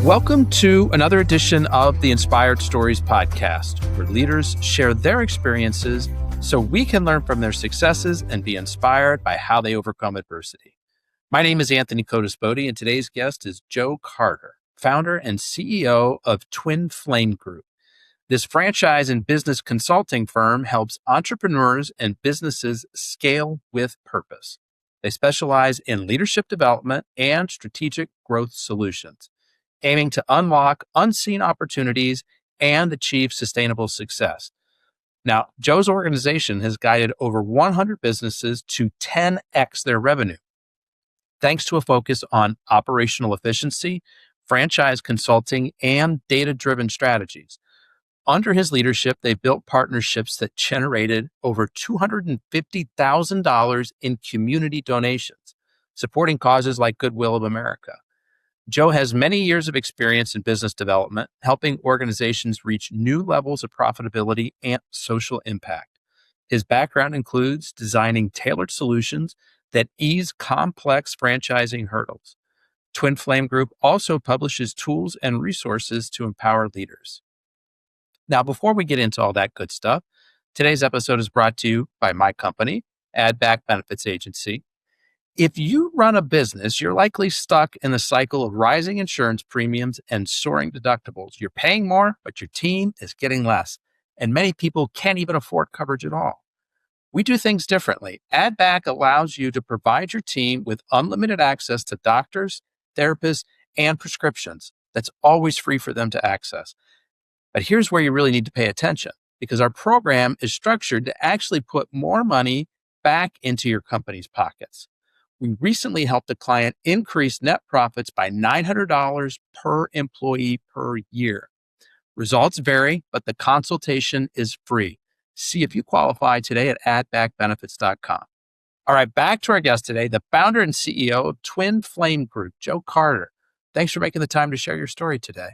Welcome to another edition of the Inspired Stories podcast, where leaders share their experiences so we can learn from their successes and be inspired by how they overcome adversity. My name is Anthony Codispoti, and today's guest is Joe Carter, founder and CEO of Twin Flame Group. This franchise and business consulting firm helps entrepreneurs and businesses scale with purpose. They specialize in leadership development and strategic growth solutions, aiming to unlock unseen opportunities and achieve sustainable success. Now, Joe's organization has guided over 100 businesses to 10x their revenue, thanks to a focus on operational efficiency, franchise consulting, and data-driven strategies. Under his leadership, they built partnerships that generated over $250,000 in community donations, supporting causes like Goodwill of America. Joe has many years of experience in business development, helping organizations reach new levels of profitability and social impact. His background includes designing tailored solutions that ease complex franchising hurdles. Twin Flame Group also publishes tools and resources to empower leaders. Now, before we get into all that good stuff, today's episode is brought to you by my company, Add Back Benefits Agency. If you run a business, you're likely stuck in the cycle of rising insurance premiums and soaring deductibles. You're paying more, but your team is getting less, and many people can't even afford coverage at all. We do things differently. Add Back allows you to provide your team with unlimited access to doctors, therapists, and prescriptions. That's always free for them to access. But here's where you really need to pay attention, because our program is structured to actually put more money back into your company's pockets. We recently helped a client increase net profits by $900 per employee per year. Results vary, but the consultation is free. See if you qualify today at addbackbenefits.com. All right, back to our guest today, the founder and CEO of Twin Flame Group, Joe Carter. Thanks for making the time to share your story today.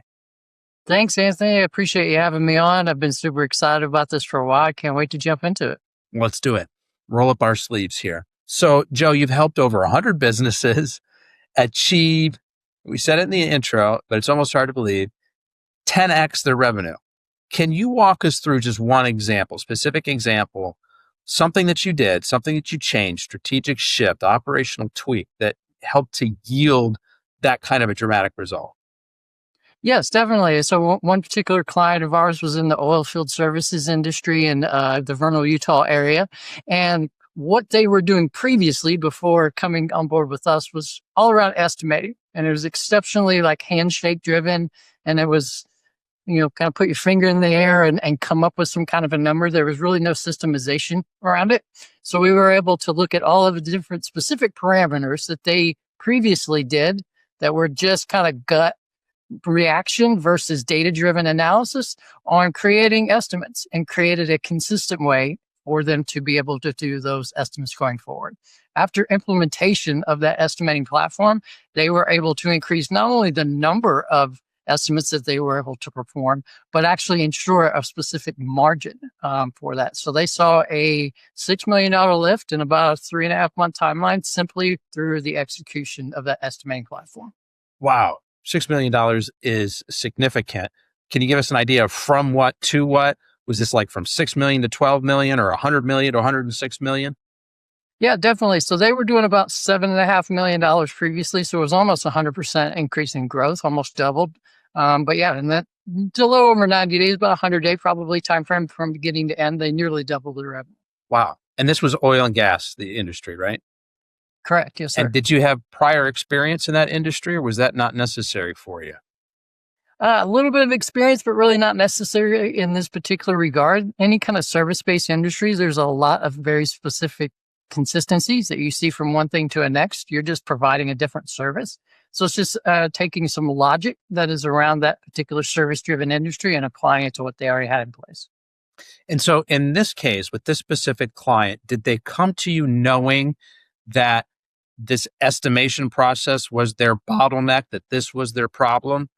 Thanks, Anthony. I appreciate you having me on. I've been super excited about this for a while. I can't wait to jump into it. Let's do it. Roll up our sleeves here. So, Joe, you've helped over 100 businesses achieve, we said it in the intro, but it's almost hard to believe, 10x their revenue. Can you walk us through just one example, specific example, something that you did, something that you changed, strategic shift, operational tweak that helped to yield that kind of a dramatic result? Yes, definitely. So one particular client of ours was in the oil field services industry in the Vernal, Utah area. And what they were doing previously before coming on board with us was all around estimating. And it was exceptionally like handshake driven. And it was, kind of put your finger in the air and come up with some kind of a number. There was really no systemization around it. So we were able to look at all of the different specific parameters that they previously did that were just kind of gut reaction versus data-driven analysis on creating estimates, and created a consistent way for them to be able to do those estimates going forward. After implementation of that estimating platform, they were able to increase not only the number of estimates that they were able to perform, but actually ensure a specific margin for that. So they saw a $6 million lift in about a 3.5-month timeline simply through the execution of that estimating platform. Wow. $6 million is significant. Can you give us an idea of from what to what? Was this like from 6 million to 12 million or 100 million to 106 million? Yeah, definitely. So they were doing about $7.5 million previously. So it was almost 100% increase in growth, almost doubled. But yeah, and that a little over 90 days, about 100-day probably time frame from beginning to end, they nearly doubled their revenue. Wow. And this was oil and gas, the industry, right? Correct. Yes, sir. And did you have prior experience in that industry, or was that not necessary for you? A little bit of experience, but really not necessary in this particular regard. Any kind of service-based industries, there's a lot of very specific consistencies that you see from one thing to the next. You're just providing a different service. So it's just taking some logic that is around that particular service-driven industry and applying it to what they already had in place. And so in this case, with this specific client, did they come to you knowing that this estimation process was their bottleneck, that this was their problem?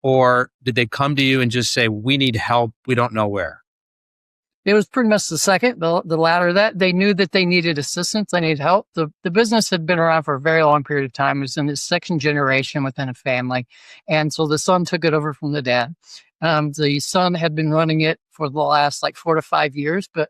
Or did they come to you and just say, we need help, we don't know where? It was pretty much the second, the latter of that. They knew that they needed assistance, they needed help. The business had been around for a very long period of time. It was in its second generation within a family. And so the son took it over from the dad. The son had been running it for the last like 4 to 5 years, but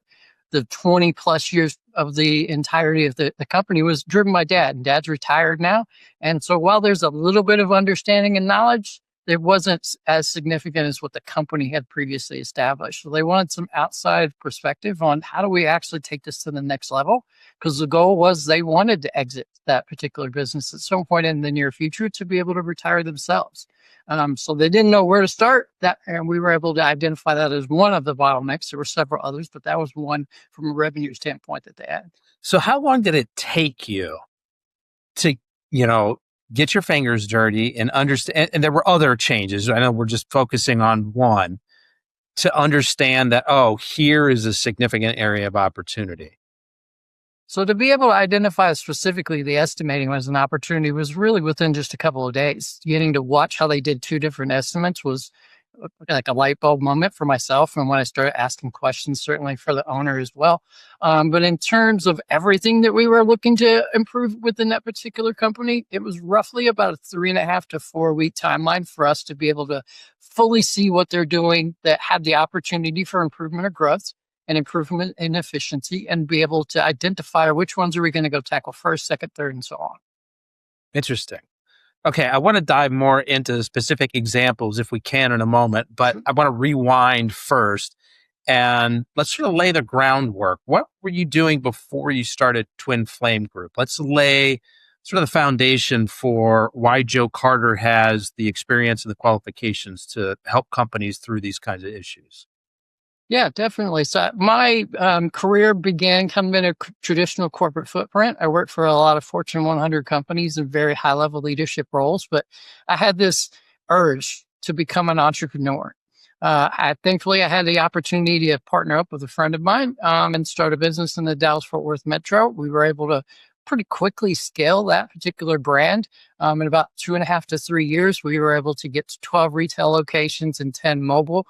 the 20 plus years of the entirety of the company was driven by dad. And dad's retired now. And so while there's a little bit of understanding and knowledge, it wasn't as significant as what the company had previously established. So they wanted some outside perspective on how do we actually take this to the next level? Because the goal was they wanted to exit that particular business at some point in the near future to be able to retire themselves. So they didn't know where to start that, and we were able to identify that as one of the bottlenecks. There were several others, but that was one from a revenue standpoint that they had. So how long did it take you to, get your fingers dirty and understand? And there were other changes. I know we're just focusing on one, to understand that, here is a significant area of opportunity. So to be able to identify specifically the estimating as an opportunity was really within just a couple of days. Getting to watch how they did two different estimates was like a light bulb moment for myself. And when I started asking questions, certainly for the owner as well. But in terms of everything that we were looking to improve within that particular company, it was roughly about a 3.5 to 4 week timeline for us to be able to fully see what they're doing that had the opportunity for improvement or growth and improvement in efficiency, and be able to identify which ones are we going to go tackle first, second, third, and so on. Interesting. Okay, I want to dive more into specific examples if we can in a moment, but I want to rewind first and let's sort of lay the groundwork. What were you doing before you started Twin Flame Group? Let's lay sort of the foundation for why Joe Carter has the experience and the qualifications to help companies through these kinds of issues. Yeah, definitely. So my career began kind of in a traditional corporate footprint. I worked for a lot of Fortune 100 companies in very high level leadership roles, but I had this urge to become an entrepreneur. Thankfully, I had the opportunity to partner up with a friend of mine and start a business in the Dallas-Fort Worth metro. We were able to pretty quickly scale that particular brand. In about 2.5 to 3 years, we were able to get to 12 retail locations and 10 mobile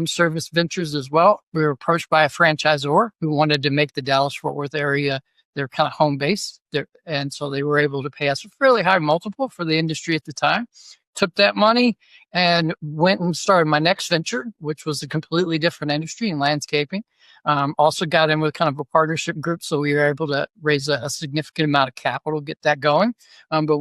service ventures as well. We were approached by a franchisor who wanted to make the Dallas-Fort Worth area their kind of home base. And so they were able to pay us a fairly high multiple for the industry at the time. Took that money and went and started my next venture, which was a completely different industry in landscaping. Also got in with kind of a partnership group, so we were able to raise a significant amount of capital, get that going. But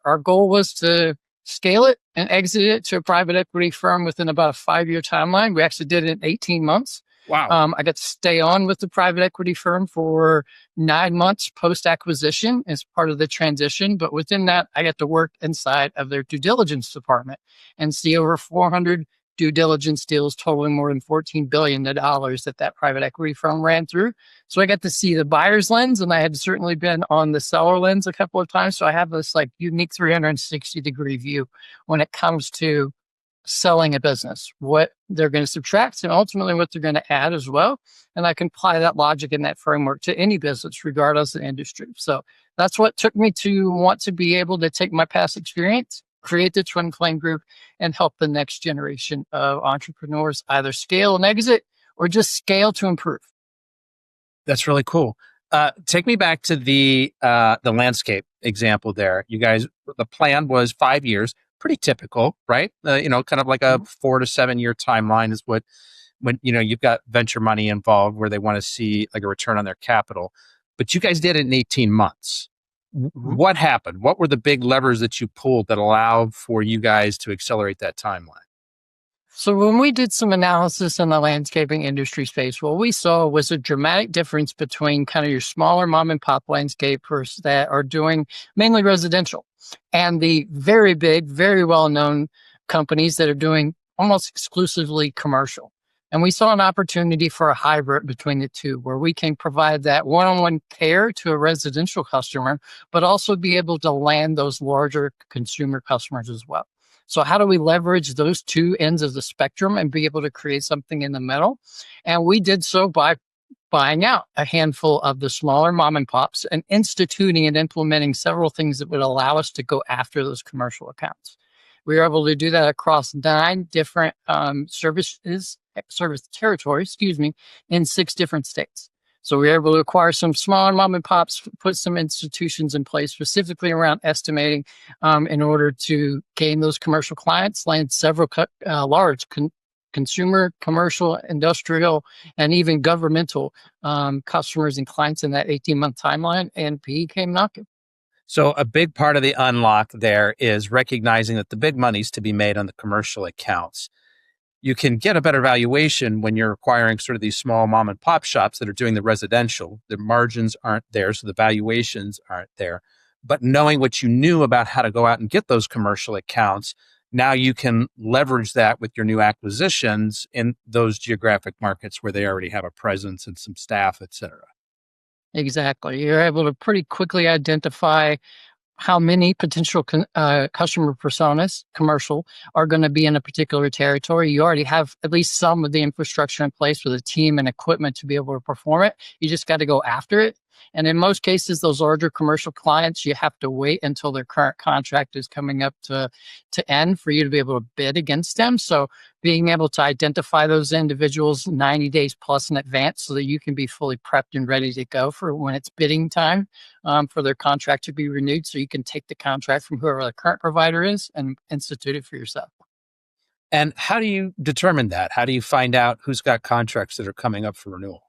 our goal was to scale it and exit it to a private equity firm within about a 5-year timeline. We actually did it in 18 months. Wow. I got to stay on with the private equity firm for 9 months post-acquisition as part of the transition. But within that, I got to work inside of their due diligence department and see over 400 due diligence deals totaling more than $14 billion that private equity firm ran through. So I got to see the buyer's lens, and I had certainly been on the seller lens a couple of times. So I have this like unique 360-degree view when it comes to selling a business, what they're going to subtract and ultimately what they're going to add as well. And I can apply that logic and that framework to any business, regardless of the industry. So that's what took me to want to be able to take my past experience, create the Twin Flame Group, and help the next generation of entrepreneurs either scale and exit or just scale to improve. That's really cool. Take me back to the landscape example there. You guys, the plan was 5 years. Pretty typical, right? Kind of like a 4 to 7 year timeline is when you've got venture money involved where they want to see like a return on their capital. But you guys did it in 18 months. Mm-hmm. What happened? What were the big levers that you pulled that allowed for you guys to accelerate that timeline? So when we did some analysis in the landscaping industry space, what we saw was a dramatic difference between kind of your smaller mom and pop landscapers that are doing mainly residential and the very big, very well-known companies that are doing almost exclusively commercial. And we saw an opportunity for a hybrid between the two, where we can provide that one-on-one care to a residential customer, but also be able to land those larger consumer customers as well. So how do we leverage those two ends of the spectrum and be able to create something in the middle? And we did so by buying out a handful of the smaller mom and pops and instituting and implementing several things that would allow us to go after those commercial accounts. We were able to do that across 9 different services service territory, in 6 different states. So we were able to acquire some smaller mom and pops, put some institutions in place specifically around estimating in order to gain those commercial clients, land several large consumer, commercial, industrial, and even governmental customers and clients in that 18-month timeline, and PE came knocking. So a big part of the unlock there is recognizing that the big money's to be made on the commercial accounts. You can get a better valuation when you're acquiring sort of these small mom and pop shops that are doing the residential. The margins aren't there, so the valuations aren't there. But knowing what you knew about how to go out and get those commercial accounts, now you can leverage that with your new acquisitions in those geographic markets where they already have a presence and some staff, et cetera. Exactly. You're able to pretty quickly identify how many potential customer personas, commercial, are going to be in a particular territory. You already have at least some of the infrastructure in place with a team and equipment to be able to perform it. You just got to go after it. And in most cases, those larger commercial clients, you have to wait until their current contract is coming up to end for you to be able to bid against them. So being able to identify those individuals 90 days plus in advance so that you can be fully prepped and ready to go for when it's bidding time for their contract to be renewed. So you can take the contract from whoever the current provider is and institute it for yourself. And how do you determine that? How do you find out who's got contracts that are coming up for renewal?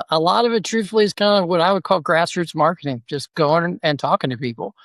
A lot of it, truthfully, is kind of what I would call grassroots marketing, just going and talking to people.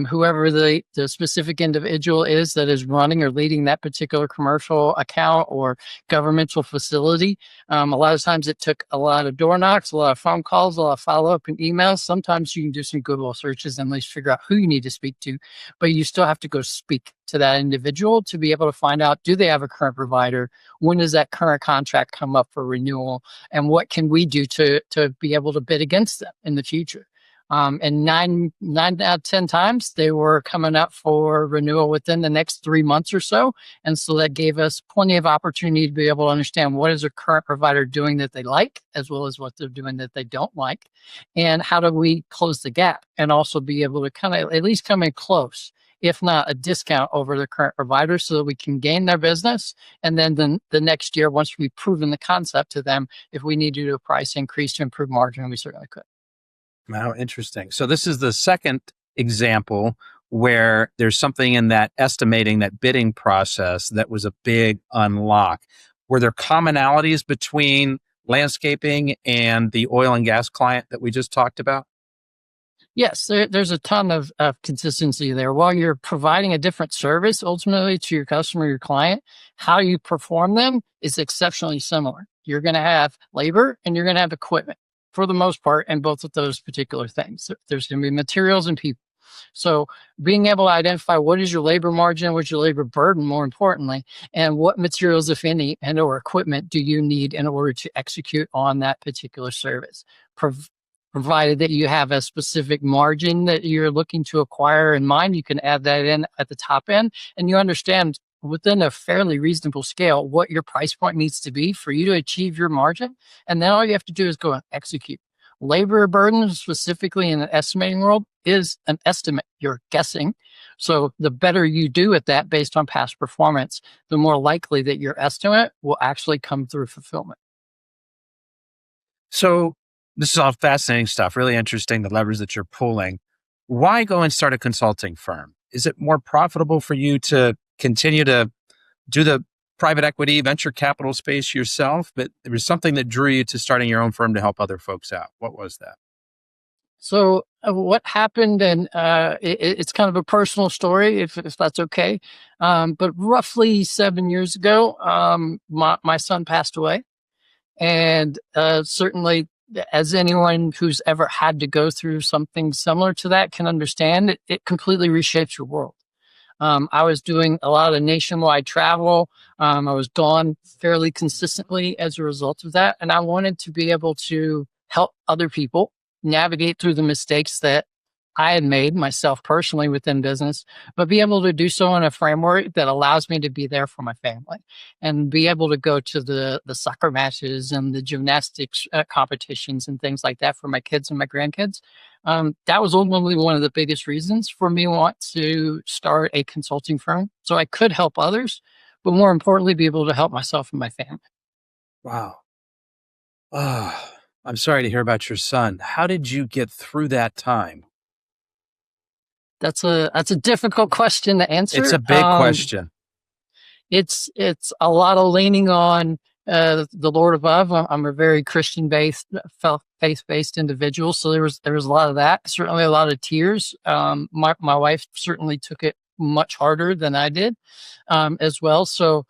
Whoever the specific individual is that is running or leading that particular commercial account or governmental facility. A lot of times it took a lot of door knocks, a lot of phone calls, a lot of follow-up and emails. Sometimes you can do some Google searches and at least figure out who you need to speak to, but you still have to go speak to that individual to be able to find out, do they have a current provider? When does that current contract come up for renewal? And what can we do to be able to bid against them in the future? And nine out of 10 times, they were coming up for renewal within the next 3 months or so. And so that gave us plenty of opportunity to be able to understand what is their current provider doing that they like, as well as what they're doing that they don't like. And how do we close the gap and also be able to kind of at least come in close, if not a discount over the current provider, so that we can gain their business. And then the next year, once we've proven the concept to them, if we need to do a price increase to improve margin, we certainly could. Wow, interesting. So this is the second example where there's something in that estimating, that bidding process that was a big unlock. Were there commonalities between landscaping and the oil and gas client that we just talked about? Yes, there's a ton of consistency there. While you're providing a different service ultimately to your customer, your client, how you perform them is exceptionally similar. You're going to have labor and you're going to have equipment for the most part in both of those particular things. There's going to be materials and people. So being able to identify what is your labor margin, what's your labor burden, more importantly, and what materials, if any, and or equipment do you need in order to execute on that particular service. Provided that you have a specific margin that you're looking to acquire in mind, you can add that in at the top end, and you understand within a fairly reasonable scale what your price point needs to be for you to achieve your margin. And then all you have to do is go and execute. Labor burden, specifically in the estimating world, is an estimate. You're guessing. So the better you do at that based on past performance, the more likely that your estimate will actually come through fulfillment. So this is all fascinating stuff, really interesting, the levers that you're pulling. Why go and start a consulting firm? Is it more profitable for you to continue to do the private equity, venture capital space yourself? But there was something that drew you to starting your own firm to help other folks out. What was that? So what happened, and it's kind of a personal story, if that's okay. But roughly 7 years ago, my son passed away. And certainly, as anyone who's ever had to go through something similar to that can understand, it completely reshapes your world. I was doing a lot of nationwide travel. I was gone fairly consistently as a result of that. And I wanted to be able to help other people navigate through the mistakes that I had made myself personally within business, but be able to do so in a framework that allows me to be there for my family and be able to go to the soccer matches and the gymnastics competitions and things like that for my kids and my grandkids. That was ultimately one of the biggest reasons for me want to start a consulting firm so I could help others, but more importantly, be able to help myself and my family. Wow. Oh, I'm sorry to hear about your son. How did you get through that time? That's a difficult question to It's answer. a big question. It's a lot of leaning on the Lord above. I'm a very Christian based, faith based individual, so there was a lot of that. Certainly, a lot of tears. My wife certainly took it much harder than I did, as well. So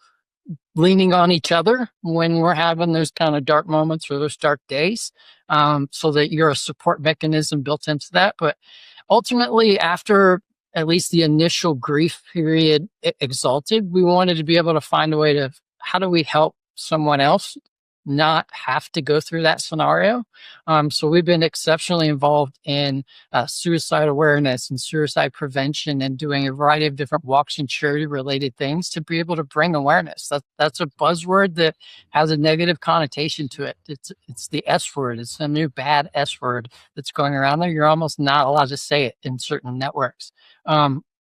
leaning on each other when we're having those kind of dark moments or those dark days, so that you're a support mechanism built into that. But ultimately, after at least the initial grief period exalted, we wanted to be able to find a way to how do we help someone else not have to go through that scenario. So we've been exceptionally involved in suicide awareness and suicide prevention and doing a variety of different walks and charity related things to be able to bring awareness. That's a buzzword that has a negative connotation to it. It's the S word. It's a new bad S word that's going around there. You're almost not allowed to say it in certain networks.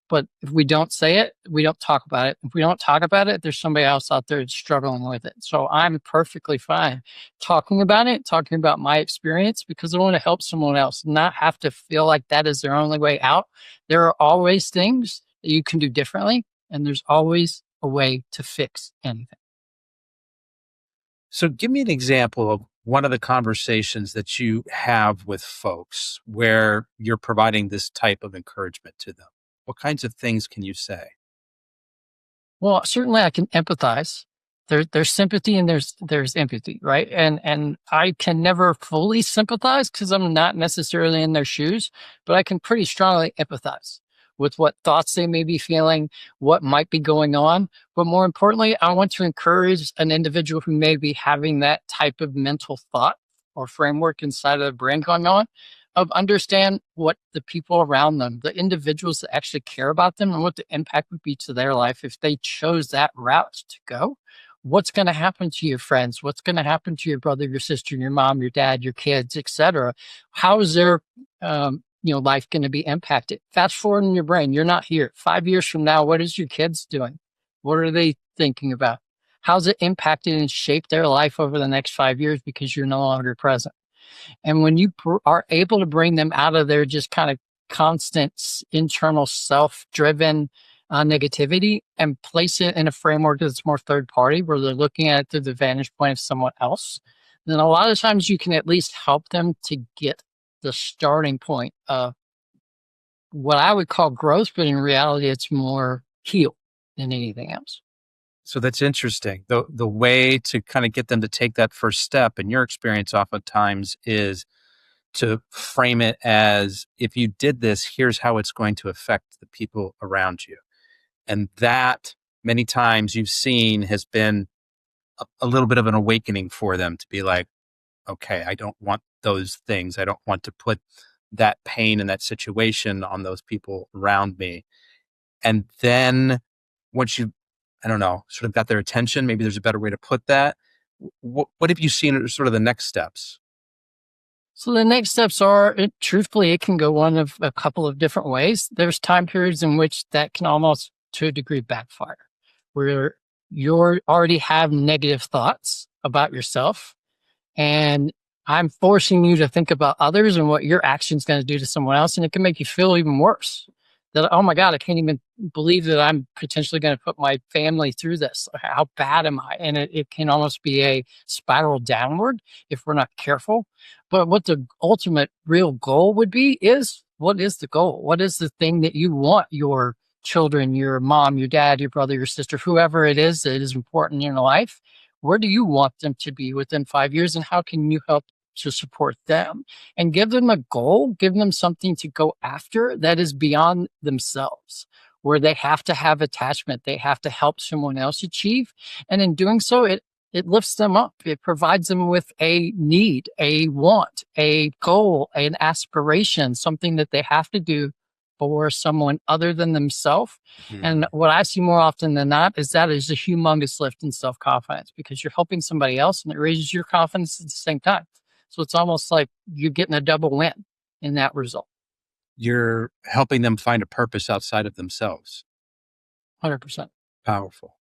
But if we don't say it, we don't talk about it. If we don't talk about it, there's somebody else out there that's struggling with it. So I'm perfectly fine talking about it, talking about my experience, because I want to help someone else, not have to feel like that is their only way out. There are always things that you can do differently, and there's always a way to fix anything. So give me an example of one of the conversations that you have with folks where you're providing this type of encouragement to them. What kinds of things can you say? Well, certainly I can empathize. There's sympathy and there's empathy, right? And I can never fully sympathize because I'm not necessarily in their shoes, but I can pretty strongly empathize with what thoughts they may be feeling, what might be going on. But more importantly, I want to encourage an individual who may be having that type of mental thought or framework inside of their brain going on of understand what the people around them, the individuals that actually care about them and what the impact would be to their life if they chose that route to go. What's going to happen to your friends? What's going to happen to your brother, your sister, your mom, your dad, your kids, etc.? How is their life going to be impacted? Fast forward in your brain, you're not here. 5 years from now, what is your kids doing? What are they thinking about? How's it impacted and shaped their life over the next 5 years because you're no longer present? And when you are able to bring them out of their just kind of constant internal self driven negativity and place it in a framework that's more third party, where they're looking at it through the vantage point of someone else, then a lot of times you can at least help them to get the starting point of what I would call growth, but in reality, it's more heal than anything else. So that's interesting. The way to kind of get them to take that first step in your experience oftentimes is to frame it as if you did this, here's how it's going to affect the people around you. And that many times you've seen has been a little bit of an awakening for them to be like, okay, I don't want those things. I don't want to put that pain and that situation on those people around me. And then once you, I don't know, sort of got their attention, maybe there's a better way to put that. What have you seen as sort of the next steps? So the next steps are, truthfully, it can go one of a couple of different ways. There's time periods in which that can almost, to a degree, backfire, where you already have negative thoughts about yourself, and I'm forcing you to think about others and what your action's going to do to someone else, and it can make you feel even worse. That, oh my God, I can't even believe that I'm potentially going to put my family through this. How bad am I? And it can almost be a spiral downward if we're not careful. But what the ultimate real goal would be is, what is the goal? What is the thing that you want your children, your mom, your dad, your brother, your sister, whoever it is that is important in your life? Where do you want them to be within 5 years, and how can you help to support them? And give them a goal, give them something to go after that is beyond themselves, where they have to have attachment, they have to help someone else achieve. And in doing so, it lifts them up. It provides them with a need, a want, a goal, an aspiration, something that they have to do for someone other than themselves. And what I see more often than not is that is a humongous lift in self-confidence, because you're helping somebody else and it raises your confidence at the same time. So it's almost like you're getting a double win in that result. You're helping them find a purpose outside of themselves. 100%. Powerful.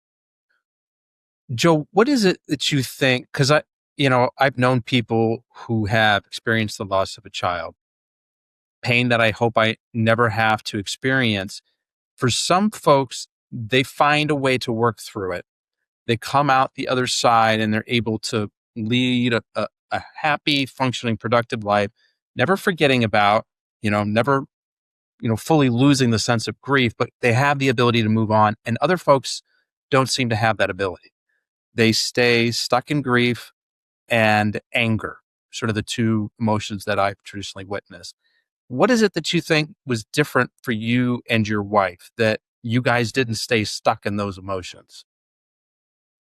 Joe, what is it that you think? Because I've known people who have experienced the loss of a child, pain that I hope I never have to experience. For some folks, they find a way to work through it. They come out the other side and they're able to lead a happy, functioning, productive life, never forgetting about, never, fully losing the sense of grief, but they have the ability to move on. And other folks don't seem to have that ability. They stay stuck in grief and anger, sort of the two emotions that I've traditionally witnessed. What is it that you think was different for you and your wife that you guys didn't stay stuck in those emotions?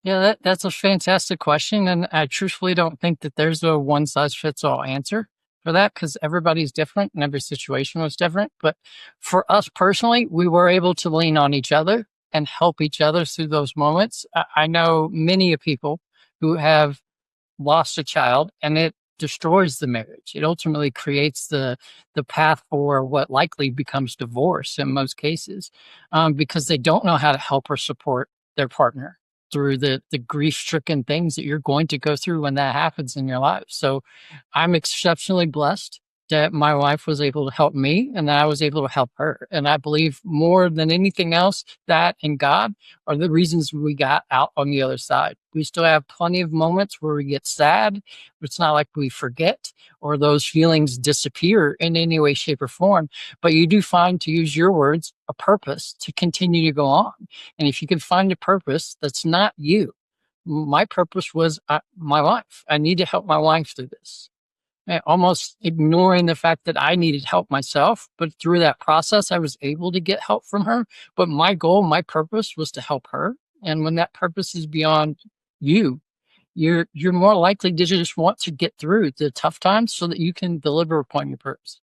Yeah, that's a fantastic question. And I truthfully don't think that there's a one size fits all answer for that because everybody's different and every situation was different. But for us personally, we were able to lean on each other and help each other through those moments. I know many of people who have lost a child and it destroys the marriage. It ultimately creates the path for what likely becomes divorce in most cases, because they don't know how to help or support their partner through the grief stricken things that you're going to go through when that happens in your life. So I'm exceptionally blessed that my wife was able to help me and that I was able to help her. And I believe more than anything else, that and God are the reasons we got out on the other side. We still have plenty of moments where we get sad. It's not like we forget or those feelings disappear in any way, shape, or form. But you do find, to use your words, a purpose to continue to go on. And if you can find a purpose that's not you, my purpose was my wife. I need to help my wife through this. Almost ignoring the fact that I needed help myself. But through that process, I was able to get help from her. But my goal, my purpose was to help her. And when that purpose is beyond you, you're more likely to just want to get through the tough times so that you can deliver upon your purpose.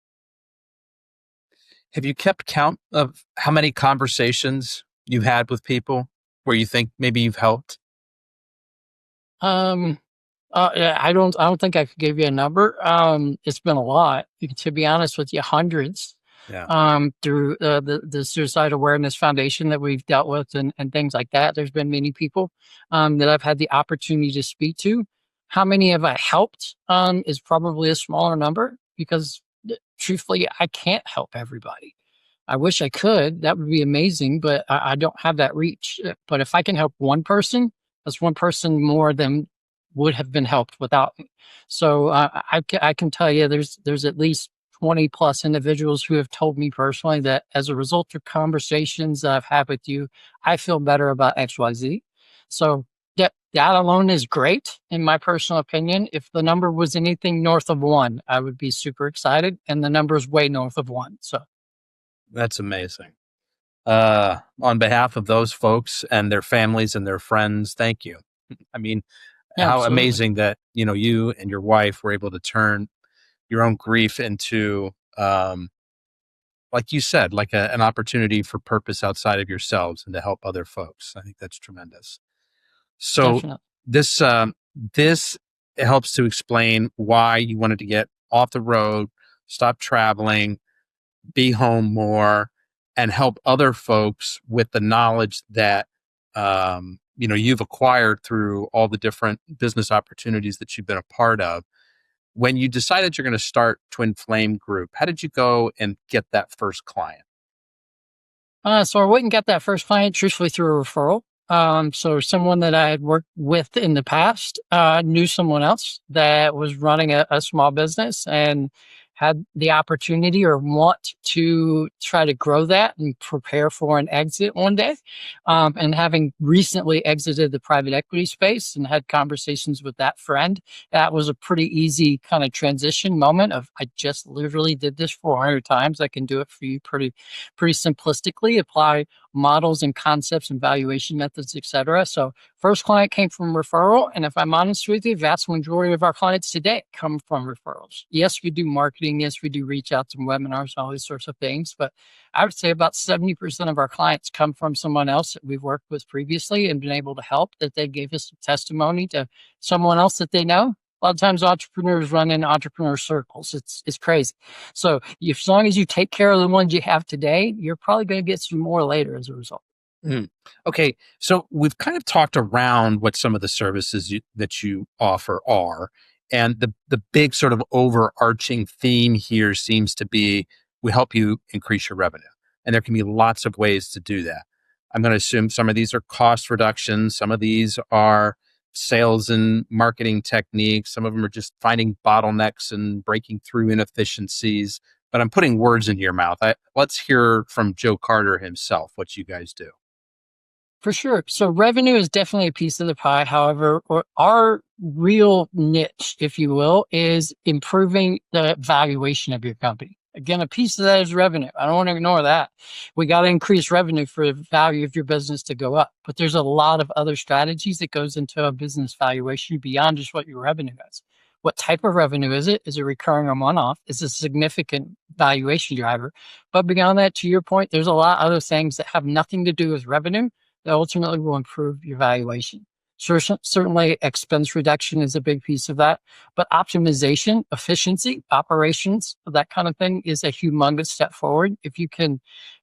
Have you kept count of how many conversations you've had with people where you think maybe you've helped? Um, yeah, I don't think I could give you a number. It's been a lot, to be honest with you, hundreds. Yeah. Through the Suicide Awareness Foundation that we've dealt with and things like that. There's been many people that I've had the opportunity to speak to. How many have I helped is probably a smaller number because truthfully, I can't help everybody. I wish I could. That would be amazing, but I don't have that reach. But if I can help one person, that's one person more than would have been helped without me. So I can tell you there's at least 20 plus individuals who have told me personally that as a result of conversations that I've had with you, I feel better about XYZ. So that alone is great, in my personal opinion. If the number was anything north of one, I would be super excited. And the number is way north of one. So, That's amazing. On behalf of those folks and their families and their friends, thank you. I mean, yeah, how absolutely. amazing that, you and your wife were able to turn your own grief into, like you said, like an opportunity for purpose outside of yourselves and to help other folks. I think that's tremendous. So Definitely. this, this helps to explain why you wanted to get off the road, stop traveling, be home more, and help other folks with the knowledge that you've acquired through all the different business opportunities that you've been a part of. When you decided you're going to start Twin Flame Group, how did you go and get that first client? So I went and got that first client truthfully through a referral. So someone that I had worked with in the past knew someone else that was running a small business and had the opportunity or want to try to grow that and prepare for an exit one day. And having recently exited the private equity space and had conversations with that friend, that was a pretty easy kind of transition moment of I just literally did this 400 times. I can do it for you pretty simplistically, apply models and concepts and valuation methods, etc. So first client came from referral. And if I'm honest with you, vast majority of our clients today come from referrals. Yes, we do marketing. Yes, we do reach out to webinars, all these sorts of things. But I would say about 70% of our clients come from someone else that we've worked with previously and been able to help, that they gave us a testimony to someone else that they know. A lot of times entrepreneurs run in entrepreneur circles. It's crazy. So as long as you take care of the ones you have today, you're probably going to get some more later as a result. Mm. Okay, so we've kind of talked around what some of the services that you offer are, and the big sort of overarching theme here seems to be we help you increase your revenue, and there can be lots of ways to do that. I'm going to assume some of these are cost reductions, some of these are sales and marketing techniques, some of them are just finding bottlenecks and breaking through inefficiencies. But I'm putting words in your mouth. Let's hear from Joe Carter himself what you guys do. For sure. So revenue is definitely a piece of the pie. However, our real niche, if you will, is improving the valuation of your company. Again, a piece of that is revenue. I don't want to ignore that. We got to increase revenue for the value of your business to go up. But there's a lot of other strategies that goes into a business valuation beyond just what your revenue is. What type of revenue is it? Is it recurring or one-off? Is it a significant valuation driver? But beyond that, to your point, there's a lot of other things that have nothing to do with revenue that ultimately will improve your valuation. Certainly, expense reduction is a big piece of that, but optimization, efficiency, operations, that kind of thing is a humongous step forward. If you can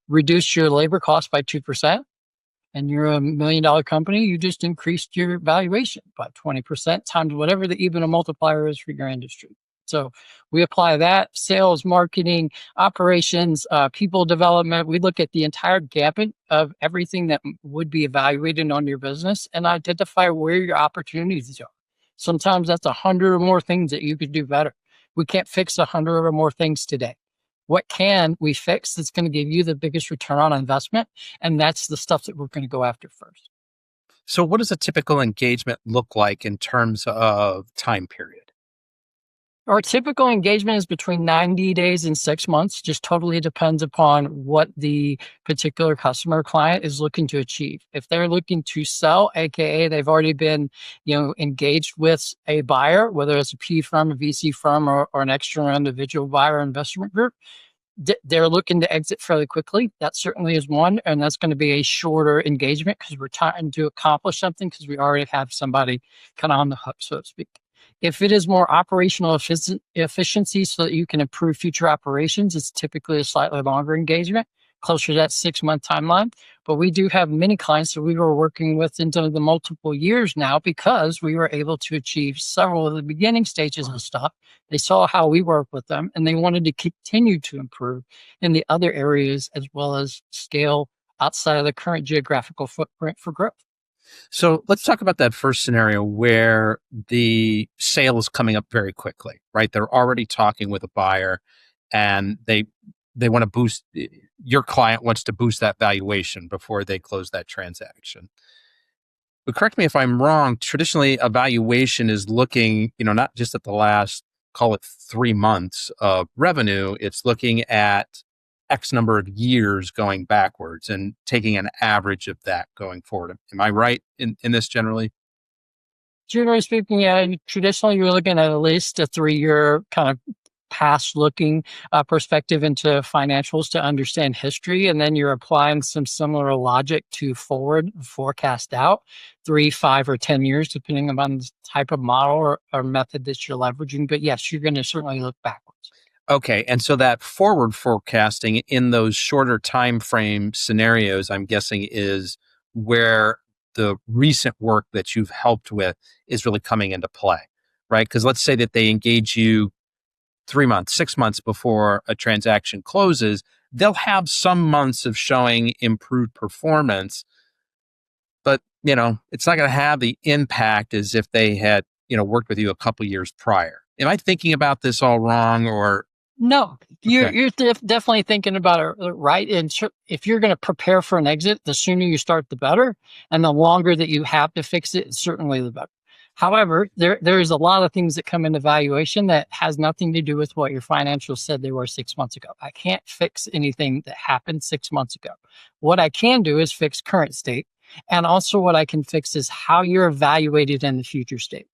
reduce your labor cost by 2%, and you're $1 million company, you just increased your valuation by 20% times whatever the EBITDA multiplier is for your industry. So we apply that sales, marketing, operations, people development. We look at the entire gamut of everything that would be evaluated on your business and identify where your opportunities are. Sometimes that's 100 or more things that you could do better. We can't fix 100 or more things today. What can we fix that's going to give you the biggest return on investment? And that's the stuff that we're going to go after first. So, what does a typical engagement look like in terms of time period? Our typical engagement is between 90 days and 6 months, just totally depends upon what the particular customer client is looking to achieve. If they're looking to sell, AKA they've already been, engaged with a buyer, whether it's a PE firm, a VC firm, or an external individual buyer investment group, they're looking to exit fairly quickly. That certainly is one, and that's going to be a shorter engagement because we're trying to accomplish something because we already have somebody kind of on the hook, so to speak. If it is more operational efficiency so that you can improve future operations, it's typically a slightly longer engagement, closer to that 6-month timeline. But we do have many clients that we were working with into the multiple years now because we were able to achieve several of the beginning stages of stuff. They saw how we work with them and they wanted to continue to improve in the other areas as well as scale outside of the current geographical footprint for growth. So let's talk about that first scenario where the sale is coming up very quickly, right? They're already talking with a buyer and they want to boost, your client wants to boost that valuation before they close that transaction. But correct me if I'm wrong, traditionally a valuation is looking, not just at the last, call it 3 months of revenue, it's looking at X number of years going backwards and taking an average of that going forward. Am I right in this generally? Generally speaking, yeah, traditionally you're looking at least a 3-year kind of past looking perspective into financials to understand history. And then you're applying some similar logic to forward forecast out 3, 5, or 10 years, depending on the type of model or method that you're leveraging. But yes, you're going to certainly look backwards. Okay, and so that forward forecasting in those shorter time frame scenarios, I'm guessing, is where the recent work that you've helped with is really coming into play, right? Because let's say that they engage you 3 months, 6 months before a transaction closes, they'll have some months of showing improved performance, but it's not going to have the impact as if they had worked with you a couple years prior. Am I thinking about this all wrong, or No, okay? you're definitely thinking about it right. And if you're going to prepare for an exit, the sooner you start, the better, and the longer that you have to fix it, certainly the better. However, there is a lot of things that come into valuation that has nothing to do with what your financials said they were 6 months ago. I can't fix anything that happened 6 months ago. What I can do is fix current state, and also what I can fix is how you're evaluated in the future state.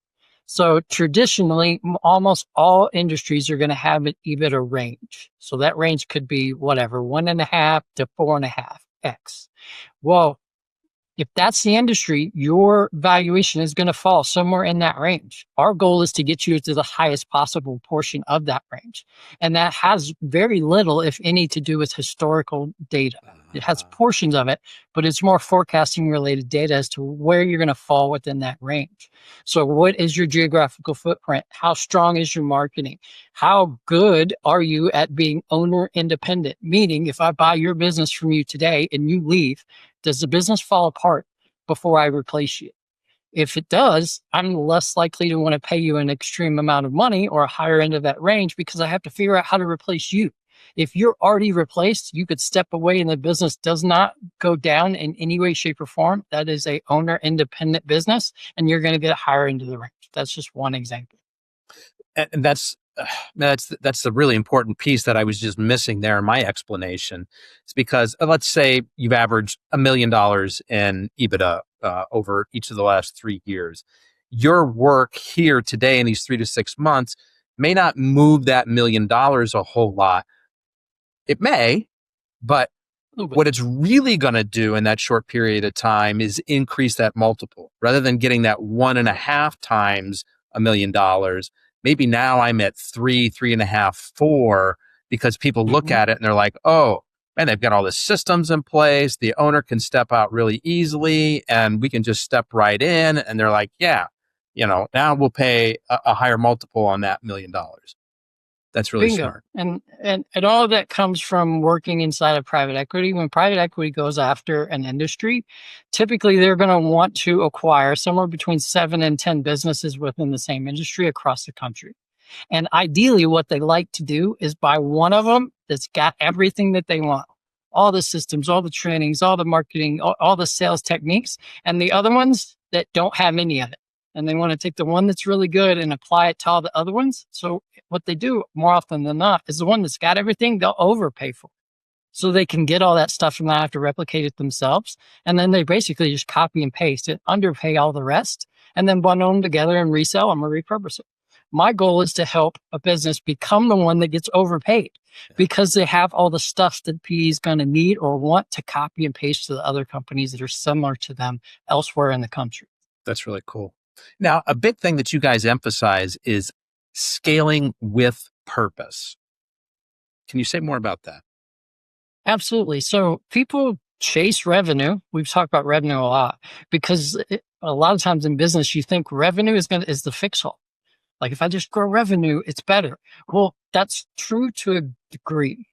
So traditionally, almost all industries are going to have an EBITDA range. So that range could be whatever, 1.5 to 4.5 X. Well, if that's the industry, your valuation is going to fall somewhere in that range. Our goal is to get you to the highest possible portion of that range. And that has very little, if any, to do with historical data. It has portions of it, but it's more forecasting related data as to where you're going to fall within that range. So what is your geographical footprint? How strong is your marketing? How good are you at being owner independent? Meaning, if I buy your business from you today and you leave, does the business fall apart before I replace you? If it does, I'm less likely to want to pay you an extreme amount of money or a higher end of that range because I have to figure out how to replace you. If you're already replaced, you could step away and the business does not go down in any way, shape, or form. That is a owner independent business, and you're going to get higher into the range. That's just one example. And that's the really important piece that I was just missing there in my explanation. It's because let's say you've averaged $1 million in EBITDA over each of the last 3 years. Your work here today in these 3 to 6 months may not move that $1 million a whole lot. It may, but what it's really going to do in that short period of time is increase that multiple. Rather than getting that 1.5 times $1 million, maybe now I'm at 3.5, 4, because people look at it and they're like, oh, man, they've got all the systems in place. The owner can step out really easily and we can just step right in. And they're like, yeah, now we'll pay a higher multiple on that $1 million. That's really Bingo. smart. And all of that comes from working inside of private equity. When private equity goes after an industry, typically they're going to want to acquire somewhere between 7 and 10 businesses within the same industry across the country. And ideally, what they like to do is buy one of them that's got everything that they want, all the systems, all the trainings, all the marketing, all the sales techniques, and the other ones that don't have any of it. And they want to take the one that's really good and apply it to all the other ones. So what they do more often than not is the one that's got everything, they'll overpay for. So they can get all that stuff and not have to replicate it themselves. And then they basically just copy and paste it, underpay all the rest, and then bundle them together and resell them or repurpose it. My goal is to help a business become the one that gets overpaid because they have all the stuff that PE is going to need or want to copy and paste to the other companies that are similar to them elsewhere in the country. That's really cool. Now, a big thing that you guys emphasize is scaling with purpose. Can you say more about that? Absolutely. So people chase revenue. We've talked about revenue a lot because a lot of times in business, you think revenue is the fix all. Like if I just grow revenue, it's better. Well, that's true to a degree.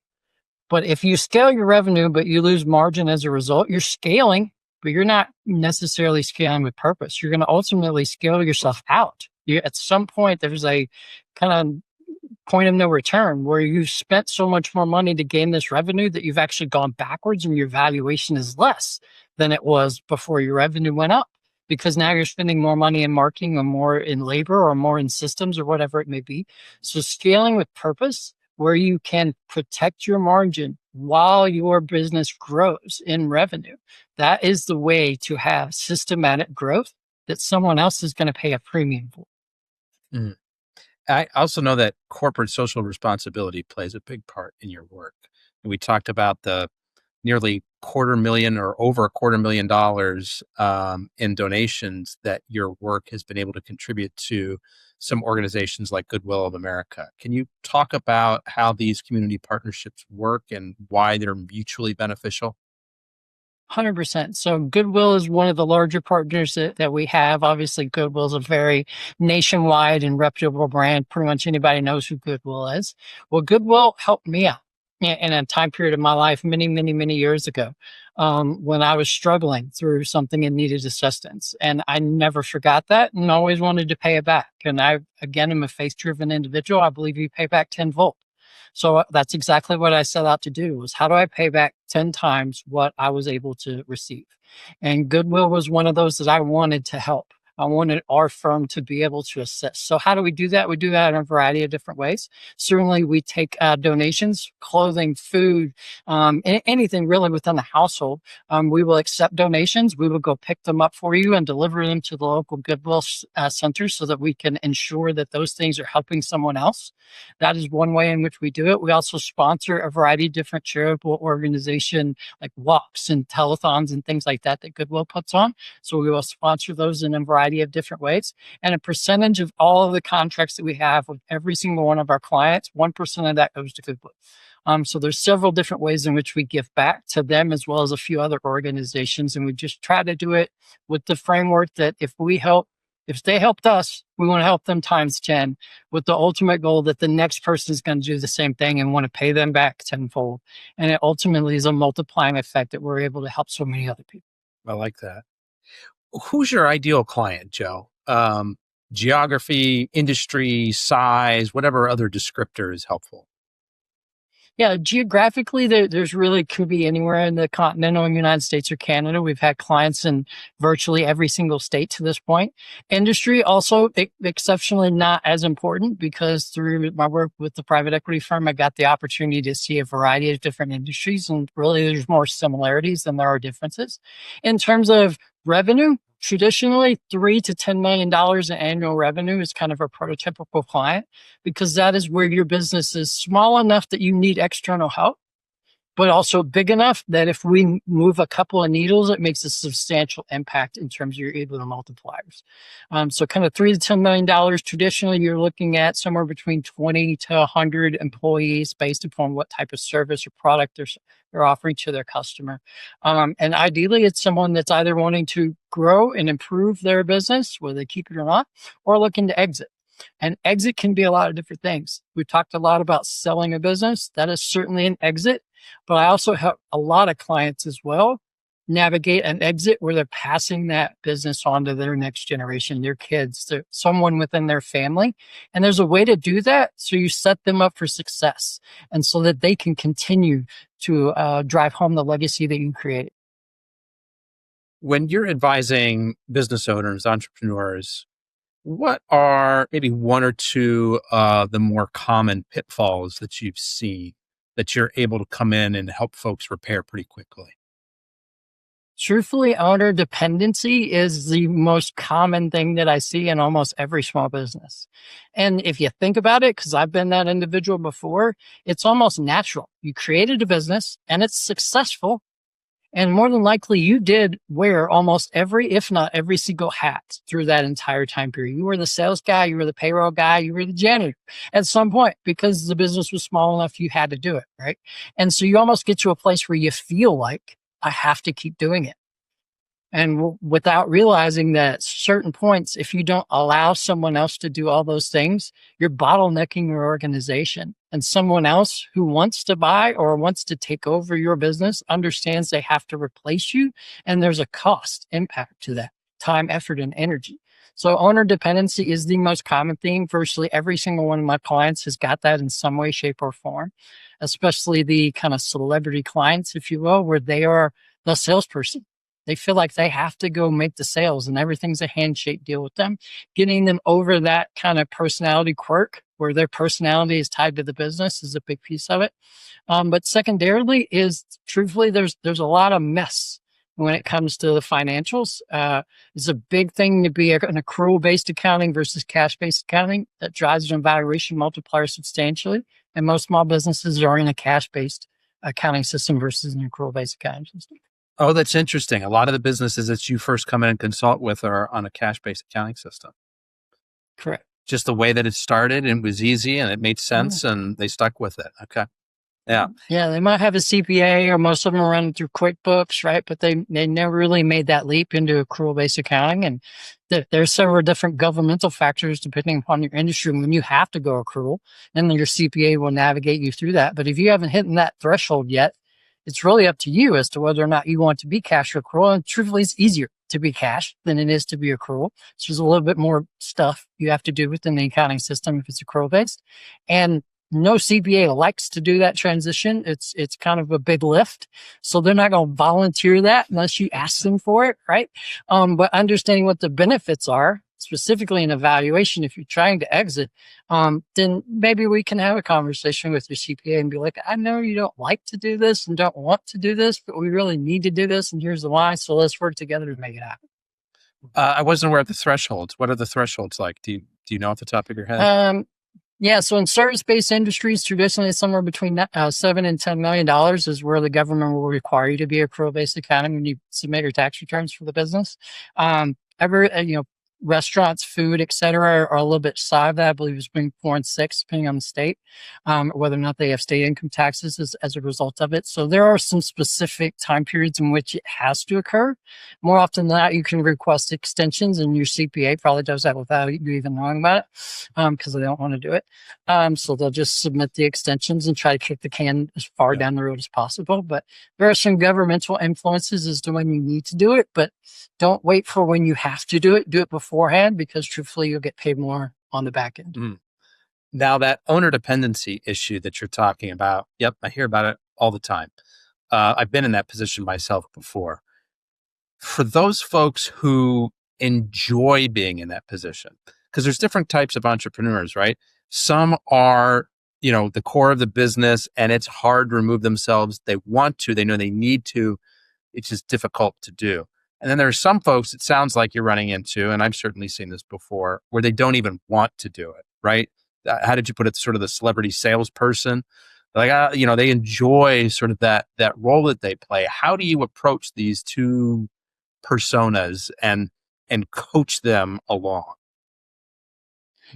But if you scale your revenue, but you lose margin as a result, you're scaling, but you're not necessarily scaling with purpose. You're going to ultimately scale yourself out. At some point, there's a kind of point of no return where you've spent so much more money to gain this revenue that you've actually gone backwards and your valuation is less than it was before your revenue went up because now you're spending more money in marketing or more in labor or more in systems or whatever it may be. So scaling with purpose where you can protect your margin while your business grows in revenue. That is the way to have systematic growth that someone else is going to pay a premium for. Mm. I also know that corporate social responsibility plays a big part in your work. We talked about the nearly $250,000 or over $250,000 in donations that your work has been able to contribute to some organizations like Goodwill of America. Can you talk about how these community partnerships work and why they're mutually beneficial? 100%. So Goodwill is one of the larger partners that we have. Obviously, Goodwill is a very nationwide and reputable brand. Pretty much anybody knows who Goodwill is. Well, Goodwill helped me out in a time period of my life many, many, many years ago when I was struggling through something and needed assistance. And I never forgot that and always wanted to pay it back. And I, again, am a faith-driven individual. I believe you pay back tenfold. So that's exactly what I set out to do was how do I pay back 10 times what I was able to receive? And Goodwill was one of those that I wanted to help. I wanted our firm to be able to assist. So how do we do that? We do that in a variety of different ways. Certainly we take donations, clothing, food, anything really within the household. We will accept donations. We will go pick them up for you and deliver them to the local Goodwill centers so that we can ensure that those things are helping someone else. That is one way in which we do it. We also sponsor a variety of different charitable organization like walks and telethons and things like that that Goodwill puts on. So we will sponsor those in a variety of different ways. And a percentage of all of the contracts that we have with every single one of our clients, 1% of that goes to Goodwill. So there's several different ways in which we give back to them as well as a few other organizations. And we just try to do it with the framework that if they helped us, we want to help them times 10, with the ultimate goal that the next person is going to do the same thing and want to pay them back tenfold. And it ultimately is a multiplying effect that we're able to help so many other people. I like that. Who's your ideal client, Joe? Geography, industry, size, whatever other descriptor is helpful. Yeah, geographically, there's really could be anywhere in the continental United States or Canada. We've had clients in virtually every single state to this point. Industry also exceptionally not as important, because through my work with the private equity firm, I got the opportunity to see a variety of different industries, and really there's more similarities than there are differences. In terms of revenue, traditionally $3 to $10 million in annual revenue is kind of a prototypical client, because that is where your business is small enough that you need external help, but also big enough that if we move a couple of needles, it makes a substantial impact in terms of your EBITDA multipliers. So kind of $3 to $10 million. Traditionally, you're looking at somewhere between 20 to 100 employees based upon what type of service or product they're offering to their customer. And ideally, it's someone that's either wanting to grow and improve their business, whether they keep it or not, or looking to exit. And exit can be a lot of different things. We've talked a lot about selling a business. That is certainly an exit. But I also have a lot of clients as well navigate an exit where they're passing that business on to their next generation, their kids, someone within their family. And there's a way to do that so you set them up for success, and so that they can continue to drive home the legacy that you created. When you're advising business owners, entrepreneurs, what are maybe one or two the more common pitfalls that you've seen that you're able to come in and help folks repair pretty quickly? Truthfully, owner dependency is the most common thing that I see in almost every small business. And if you think about it, because I've been that individual before, it's almost natural. You created a business and it's successful. And more than likely, you did wear almost every, if not every single hat through that entire time period. You were the sales guy, you were the payroll guy, you were the janitor at some point, because the business was small enough, you had to do it, right? And so you almost get to a place where you feel like, I have to keep doing it. And without realizing that at certain points, if you don't allow someone else to do all those things, you're bottlenecking your organization. And someone else who wants to buy or wants to take over your business understands they have to replace you. And there's a cost impact to that: time, effort, and energy. So owner dependency is the most common theme. Virtually every single one of my clients has got that in some way, shape, or form, especially the kind of celebrity clients, if you will, where they are the salesperson. They feel like they have to go make the sales and everything's a handshake deal with them. Getting them over that kind of personality quirk where their personality is tied to the business is a big piece of it. But secondarily is, truthfully, there's a lot of mess when it comes to the financials. It's a big thing to be an accrual-based accounting versus cash-based accounting that drives an valuation multiplier substantially. And most small businesses are in a cash-based accounting system versus an accrual-based accounting system. Oh, that's interesting. A lot of the businesses that you first come in and consult with are on a cash-based accounting system. Correct. Just the way that it started, and it was easy and it made sense, and they stuck with it. Okay. Yeah. Yeah, they might have a CPA, or most of them are running through QuickBooks, right? But they never really made that leap into accrual-based accounting. And there's several different governmental factors depending upon your industry when you have to go accrual, and then your CPA will navigate you through that. But if you haven't hit that threshold yet, it's really up to you as to whether or not you want to be cash or accrual. And truthfully, it's easier to be cash than it is to be accrual. So there's a little bit more stuff you have to do within the accounting system if it's accrual based. And no CPA likes to do that transition. It's kind of a big lift. So they're not going to volunteer that unless you ask them for it, right? But understanding what the benefits are, specifically in evaluation, if you're trying to exit, then maybe we can have a conversation with your CPA and be like, I know you don't like to do this and don't want to do this, but we really need to do this, and here's the why. So let's work together to make it happen. I wasn't aware of the thresholds. What are the thresholds like? Do you know off the top of your head? Yeah, so in service-based industries, traditionally somewhere between $7 and $10 million is where the government will require you to be accrual-based accounting when you submit your tax returns for the business. restaurants, food, etc., are a little bit shy of that. I believe it's between 4 and 6, depending on the state, whether or not they have state income taxes as a result of it. So there are some specific time periods in which it has to occur. More often than not, you can request extensions, and your CPA probably does that without you even knowing about it, because they don't want to do it. So they'll just submit the extensions and try to kick the can as far down the road as possible. But there are some governmental influences as to when you need to do it, but don't wait for when you have to do it. Do it beforehand, because truthfully, you'll get paid more on the back end. Now, that owner dependency issue that you're talking about, yep, I hear about it all the time. I've been in that position myself before. For those folks who enjoy being in that position, because there's different types of entrepreneurs, right? Some are, the core of the business, and it's hard to remove themselves. They want to, they know they need to. It's just difficult to do. And then there are some folks, it sounds like you're running into, and I've certainly seen this before, where they don't even want to do it, right? How did you put it? Sort of the celebrity salesperson. Like, they enjoy sort of that role that they play. How do you approach these two personas and coach them along?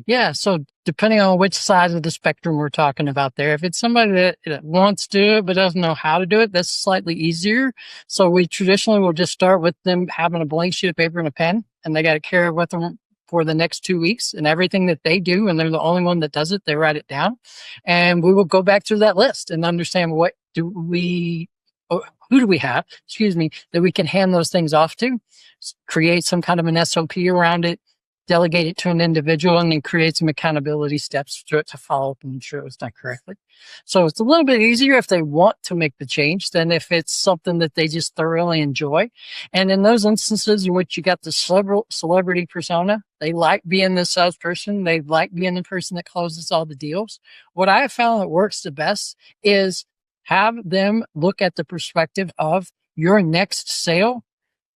Yeah. So depending on which side of the spectrum we're talking about there, if it's somebody that wants to do it but doesn't know how to do it, that's slightly easier. So we traditionally will just start with them having a blank sheet of paper and a pen, and they got to carry it with them for the next 2 weeks, and everything that they do, and they're the only one that does it, they write it down. And we will go back through that list and understand who do we have, that we can hand those things off to, create some kind of an SOP around it, delegate it to an individual, and then create some accountability steps to follow up and ensure it was done correctly. So it's a little bit easier if they want to make the change than if it's something that they just thoroughly enjoy. And in those instances in which you got the celebrity persona, they like being the salesperson, they like being the person that closes all the deals. What I have found that works the best is have them look at the perspective of your next sale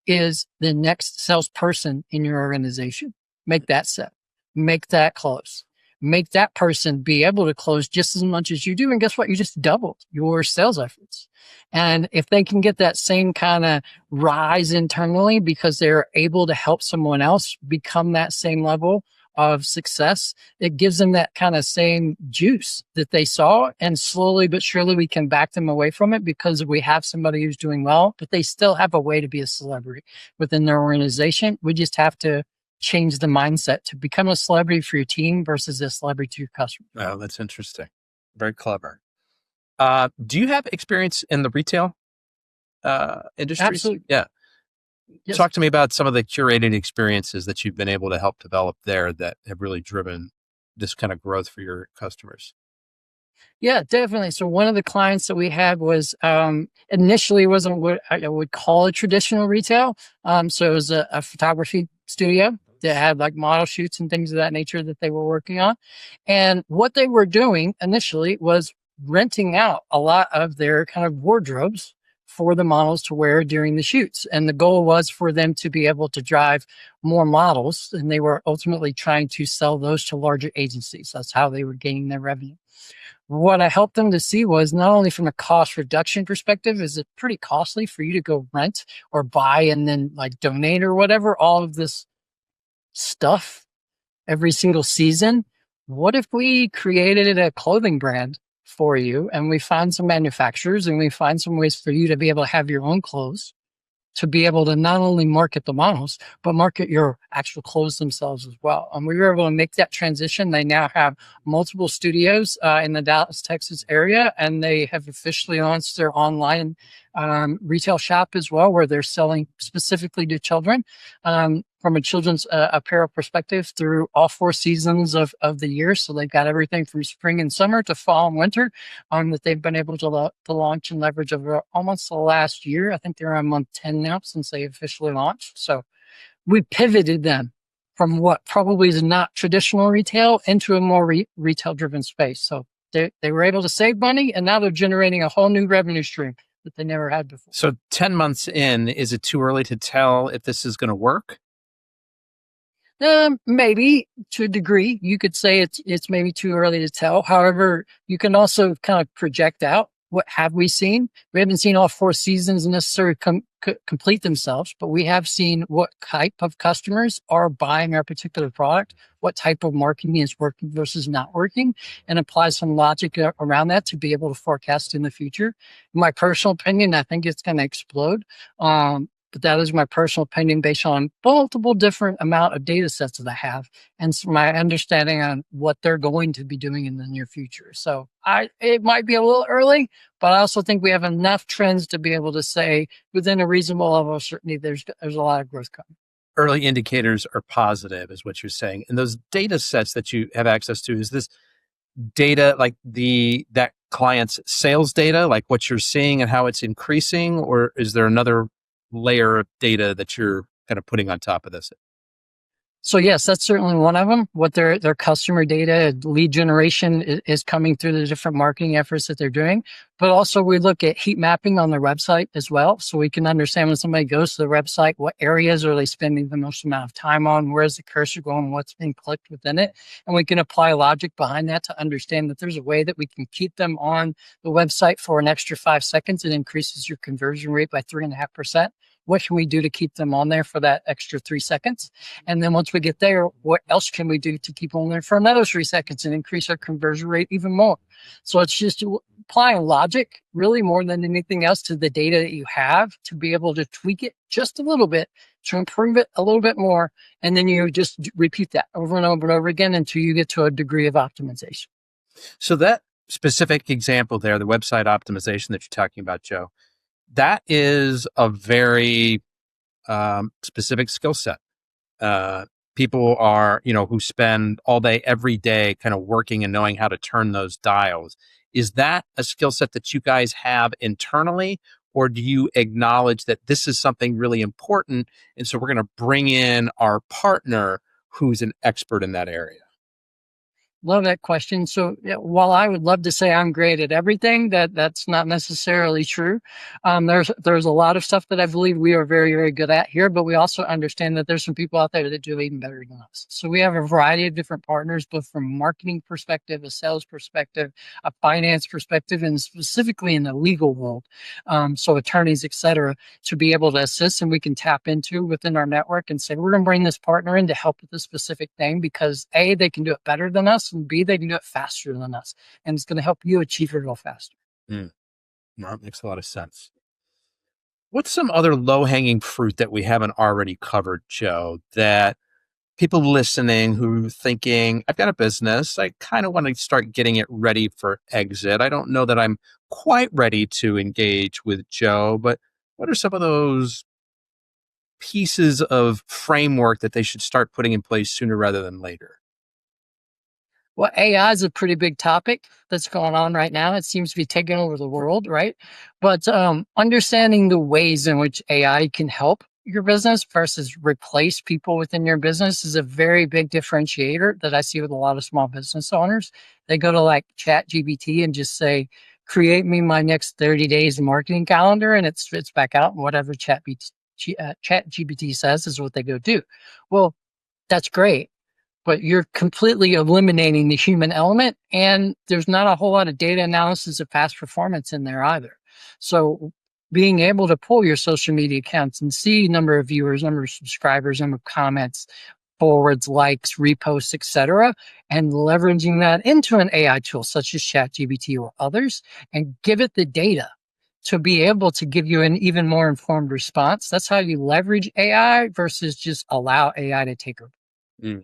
is the next salesperson in your organization. Make that set, make that close, make that person be able to close just as much as you do. And guess what? You just doubled your sales efforts. And if they can get that same kind of rise internally because they're able to help someone else become that same level of success, it gives them that kind of same juice that they saw. And slowly but surely we can back them away from it because we have somebody who's doing well, but they still have a way to be a celebrity within their organization. We just have to change the mindset to become a celebrity for your team versus a celebrity to your customer. Oh, that's interesting. Very clever. Do you have experience in the retail industry? Absolutely. Yeah. Yes. Talk to me about some of the curated experiences that you've been able to help develop there that have really driven this kind of growth for your customers. Yeah, definitely. So one of the clients that we had was initially wasn't what I would call a traditional retail. So it was a photography studio that had like model shoots and things of that nature that they were working on. And what they were doing initially was renting out a lot of their kind of wardrobes for the models to wear during the shoots. And the goal was for them to be able to drive more models. And they were ultimately trying to sell those to larger agencies. That's how they were gaining their revenue. What I helped them to see was not only from a cost reduction perspective, is it pretty costly for you to go rent or buy and then like donate or whatever, all of this stuff every single season. What if we created a clothing brand for you and we find some manufacturers and we find some ways for you to be able to have your own clothes, to be able to not only market the models, but market your actual clothes themselves as well. And we were able to make that transition. They now have multiple studios in the Dallas, Texas area, and they have officially launched their online retail shop as well, where they're selling specifically to children from a children's apparel perspective through all 4 seasons of the year. So they've got everything from spring and summer to fall and winter that they've been able to launch and leverage over almost the last year. I think they're on month 10 now since they officially launched. So we pivoted them from what probably is not traditional retail into a more retail driven space. So they were able to save money, and now they're generating a whole new revenue stream that they never had before. So 10 months in, is it too early to tell if this is going to work? Maybe to a degree, you could say it's maybe too early to tell. However, you can also kind of project out What have we seen? We haven't seen all 4 seasons necessarily complete themselves, but we have seen what type of customers are buying our particular product, what type of marketing is working versus not working, and apply some logic around that to be able to forecast in the future. In my personal opinion, I think it's going to explode. But that is my personal opinion based on multiple different amount of data sets that I have and my understanding on what they're going to be doing in the near future. So it might be a little early, but I also think we have enough trends to be able to say within a reasonable level of certainty, there's a lot of growth coming. Early indicators are positive, is what you're saying. And those data sets that you have access to, is this data like that client's sales data, like what you're seeing and how it's increasing, or is there another layer of data that you're kind of putting on top of this? So yes, that's certainly one of them. What their customer data, lead generation is coming through the different marketing efforts that they're doing. But also we look at heat mapping on their website as well. So we can understand when somebody goes to the website, what areas are they spending the most amount of time on? Where's the cursor going? What's being clicked within it? And we can apply logic behind that to understand that there's a way that we can keep them on the website for an extra 5 seconds. It increases your conversion rate by 3.5%. What can we do to keep them on there for that extra 3 seconds? And then once we get there, what else can we do to keep on there for another 3 seconds and increase our conversion rate even more? So it's just applying logic really more than anything else to the data that you have to be able to tweak it just a little bit to improve it a little bit more. And then you just repeat that over and over and over again until you get to a degree of optimization. So that specific example there, the website optimization that you're talking about, Joe, that is a very specific skill set. People are, who spend all day, every day kind of working and knowing how to turn those dials. Is that a skill set that you guys have internally, or do you acknowledge that this is something really important, and so we're going to bring in our partner who's an expert in that area? Love that question. So while I would love to say I'm great at everything, that's not necessarily true. There's a lot of stuff that I believe we are very, very good at here, but we also understand that there's some people out there that do even better than us. So we have a variety of different partners, both from a marketing perspective, a sales perspective, a finance perspective, and specifically in the legal world. So attorneys, et cetera, to be able to assist, and we can tap into within our network and say, we're going to bring this partner in to help with this specific thing because A, they can do it better than us, and B, they can do it faster than us. And it's going to help you achieve your goal faster. Well, that makes a lot of sense. What's some other low-hanging fruit that we haven't already covered, Joe, that people listening who are thinking, I've got a business, I kind of want to start getting it ready for exit. I don't know that I'm quite ready to engage with Joe, but what are some of those pieces of framework that they should start putting in place sooner rather than later? Well, AI is a pretty big topic that's going on right now. It seems to be taking over the world, right? But understanding the ways in which AI can help your business versus replace people within your business is a very big differentiator that I see with a lot of small business owners. They go to like Chat GBT and just say, create me my next 30 days marketing calendar, and it spits back out whatever Chat GBT says is what they go do. Well, that's great, but you're completely eliminating the human element, and there's not a whole lot of data analysis of past performance in there either. So being able to pull your social media accounts and see number of viewers, number of subscribers, number of comments, forwards, likes, reposts, etc., and leveraging that into an AI tool such as ChatGPT or others, and give it the data to be able to give you an even more informed response. That's how you leverage AI versus just allow AI to take over. Mm.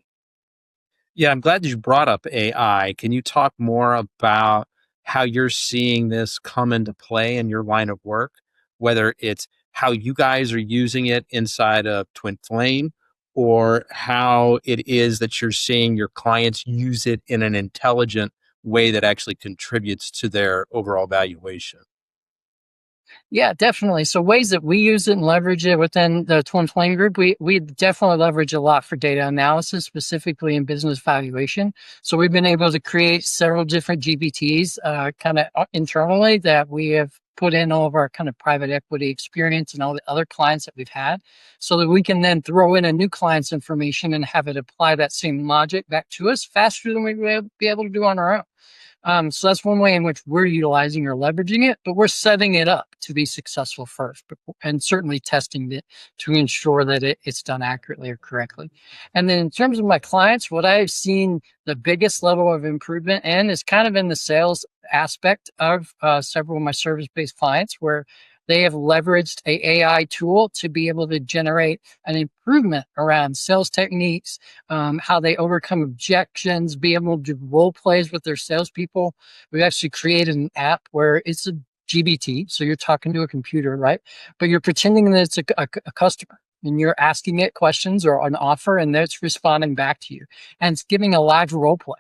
Yeah, I'm glad you brought up AI. Can you talk more about how you're seeing this come into play in your line of work, whether it's how you guys are using it inside of Twin Flame, or how it is that you're seeing your clients use it in an intelligent way that actually contributes to their overall valuation? Yeah, definitely. So ways that we use it and leverage it within the Twin Flame Group, we definitely leverage a lot for data analysis, specifically in business valuation. So we've been able to create several different GPTs kind of internally that we have put in all of our kind of private equity experience and all the other clients that we've had so that we can then throw in a new client's information and have it apply that same logic back to us faster than we'd be able to do on our own. So that's one way in which we're utilizing or leveraging it, but we're setting it up to be successful first, and certainly testing it to ensure that it's done accurately or correctly. And then in terms of my clients, what I've seen the biggest level of improvement in is kind of in the sales aspect of several of my service-based clients, where they have leveraged a AI tool to be able to generate an improvement around sales techniques, how they overcome objections, be able to do role plays with their salespeople. We've actually created an app where it's a GBT, so you're talking to a computer, right? But you're pretending that it's a customer. And you're asking it questions or an offer, and it's responding back to you. And it's giving a live role play.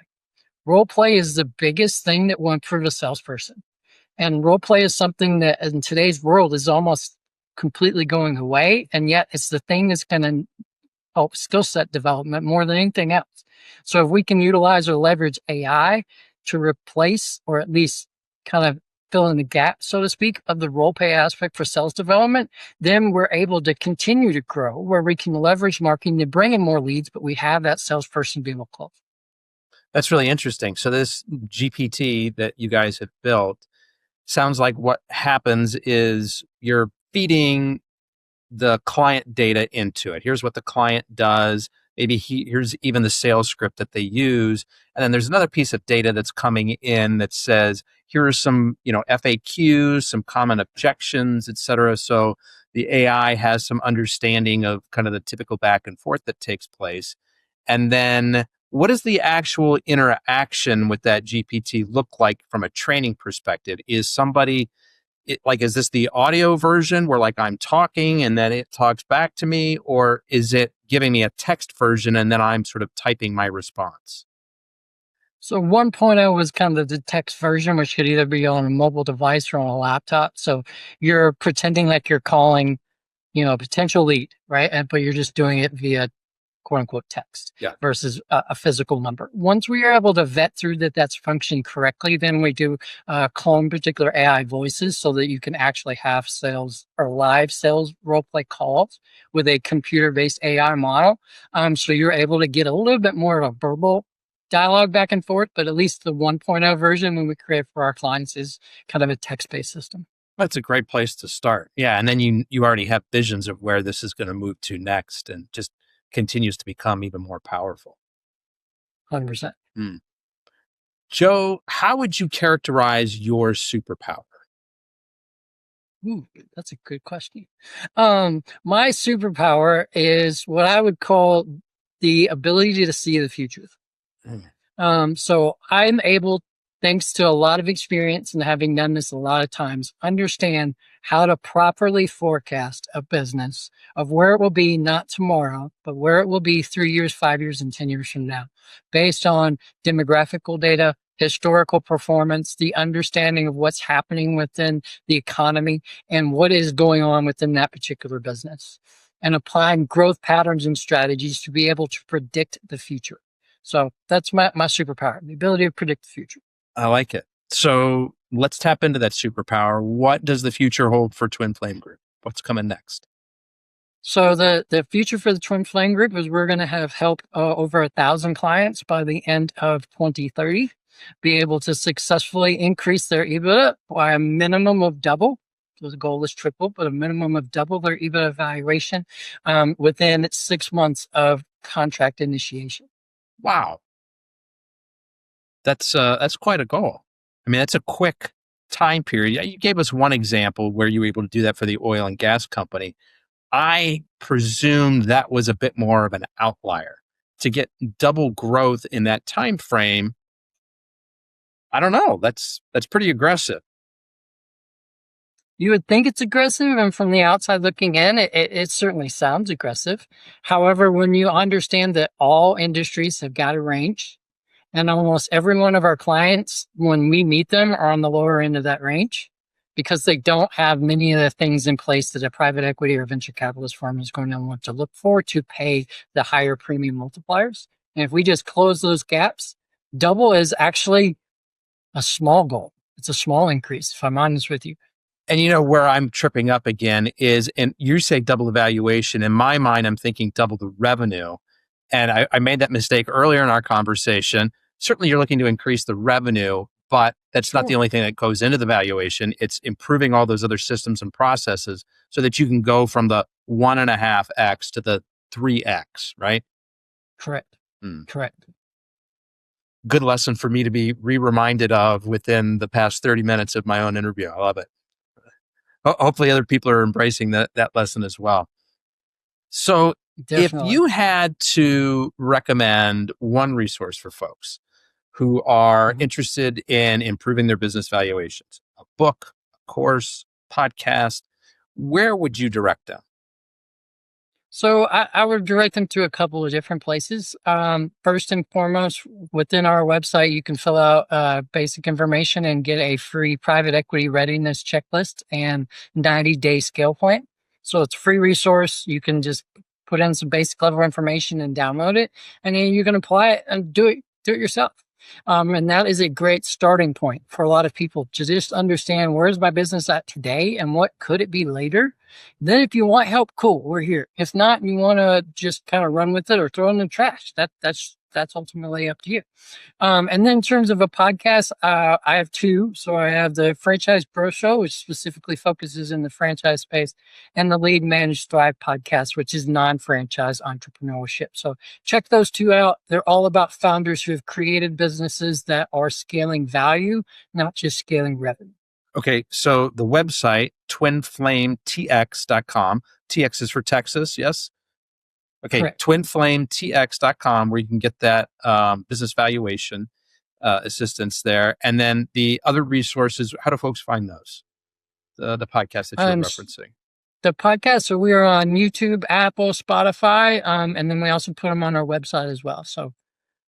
Role play is the biggest thing that will improve a salesperson. And role play is something that in today's world is almost completely going away. And yet it's the thing that's going to help skill set development more than anything else. So if we can utilize or leverage AI to replace or at least kind of fill in the gap, so to speak, of the role play aspect for sales development, then we're able to continue to grow where we can leverage marketing to bring in more leads, but we have that salesperson be able to close. That's really interesting. So this GPT that you guys have built sounds like what happens is you're feeding the client data into it. Here's what the client does. Maybe here's even the sales script that they use. And then there's another piece of data that's coming in that says, here are some, FAQs, some common objections, et cetera. So the AI has some understanding of kind of the typical back and forth that takes place. And then what does the actual interaction with that GPT look like from a training perspective? Is is this the audio version where like I'm talking and then it talks back to me, or is it giving me a text version and then I'm sort of typing my response? So 1.0 was kind of the text version, which could either be on a mobile device or on a laptop. So you're pretending like you're calling, a potential lead, right? But you're just doing it via quote unquote text versus a physical number. Once we are able to vet through that that's functioning correctly, then we do clone particular AI voices so that you can actually have sales or live sales role play calls with a computer-based AI model. So you're able to get a little bit more of a verbal dialogue back and forth, but at least the 1.0 version when we create for our clients is kind of a text-based system. That's a great place to start. Yeah. And then you already have visions of where this is going to move to next and just continues to become even more powerful. 100%. Joe, how would you characterize your superpower? Ooh, that's a good question. My superpower is what I would call the ability to see the future. So I'm able, thanks to a lot of experience and having done this a lot of times, understand how to properly forecast a business of where it will be not tomorrow, but where it will be 3 years, 5 years, and 10 years from now, based on demographical data, historical performance, the understanding of what's happening within the economy and what is going on within that particular business, and applying growth patterns and strategies to be able to predict the future. So that's my superpower, the ability to predict the future. I like it. So let's tap into that superpower. What does the future hold for Twin Flame Group? What's coming next? So the future for the Twin Flame Group is we're going to have help over 1,000 clients by the end of 2030 be able to successfully increase their EBITDA by a minimum of double. So the goal is triple, but a minimum of double their EBITDA valuation within 6 months of contract initiation. Wow. That's quite a goal. I mean, that's a quick time period. You gave us one example where you were able to do that for the oil and gas company. I presumed that was a bit more of an outlier. To get double growth in that time frame, I don't know. That's pretty aggressive. You would think it's aggressive, and from the outside looking in, it certainly sounds aggressive. However, when you understand that all industries have got a range, and almost every one of our clients, when we meet them, are on the lower end of that range because they don't have many of the things in place that a private equity or venture capitalist firm is going to want to look for to pay the higher premium multipliers. And if we just close those gaps, double is actually a small goal. It's a small increase, if I'm honest with you. And where I'm tripping up again is, and you say double the valuation. In my mind, I'm thinking double the revenue. And I made that mistake earlier in our conversation. Certainly you're looking to increase the revenue, But that's not the Sure. only thing that goes into the valuation. It's improving all those other systems and processes so that you can go from the 1.5x to the 3x, right? Correct. Hmm. Correct. Good lesson for me to be reminded of within the past 30 minutes of my own interview. I love it. Hopefully other people are embracing that lesson as well. So if Definitely. you had to recommend one resource for folks who are Mhm. interested in improving their business valuations, a book, a course, podcast, where would you direct them? So I would direct them to a couple of different places. First and foremost, within our website, you can fill out basic information and get a free private equity readiness checklist and 90-day scale plan. So it's a free resource. You can just put in some basic level information and download it, and then you can apply it and do it yourself. And that is a great starting point for a lot of people to just understand where's my business at today and what could it be later. Then if you want help, cool, we're here. If not, and you want to just kind of run with it or throw it in the trash, that's ultimately up to you. And then in terms of a podcast, I have two. So I have the Franchise Bro Show, which specifically focuses in the franchise space, and the Lead Manage Thrive podcast, which is non-franchise entrepreneurship. So check those two out. They're all about founders who have created businesses that are scaling value, not just scaling revenue. Okay, so the website, twinflametx.com. TX is for Texas, yes? Okay, Correct. twinflametx.com, where you can get that business valuation assistance there. And then the other resources, how do folks find those? The podcast that you're Um, referencing. the podcast, so we are on YouTube, Apple, Spotify, and then we also put them on our website as well. So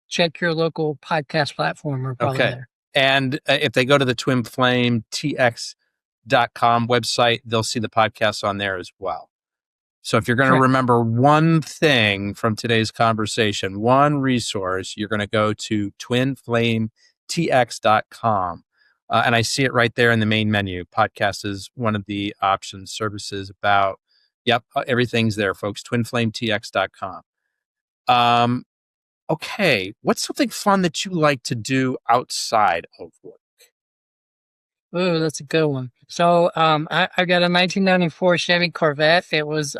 check your local podcast platform. We're probably Okay. there. And if they go to the twinflametx.com website, they'll see the podcast on there as well. So if you're going to Correct. remember one thing from today's conversation, one resource, you're going to go to twinflametx.com. And I see it right there in the main menu. Podcast is one of the options, services about, everything's there, folks, twinflametx.com. Okay, what's something fun that you like to do outside of work? Oh, that's a good one. So I got a 1994 Chevy Corvette. It was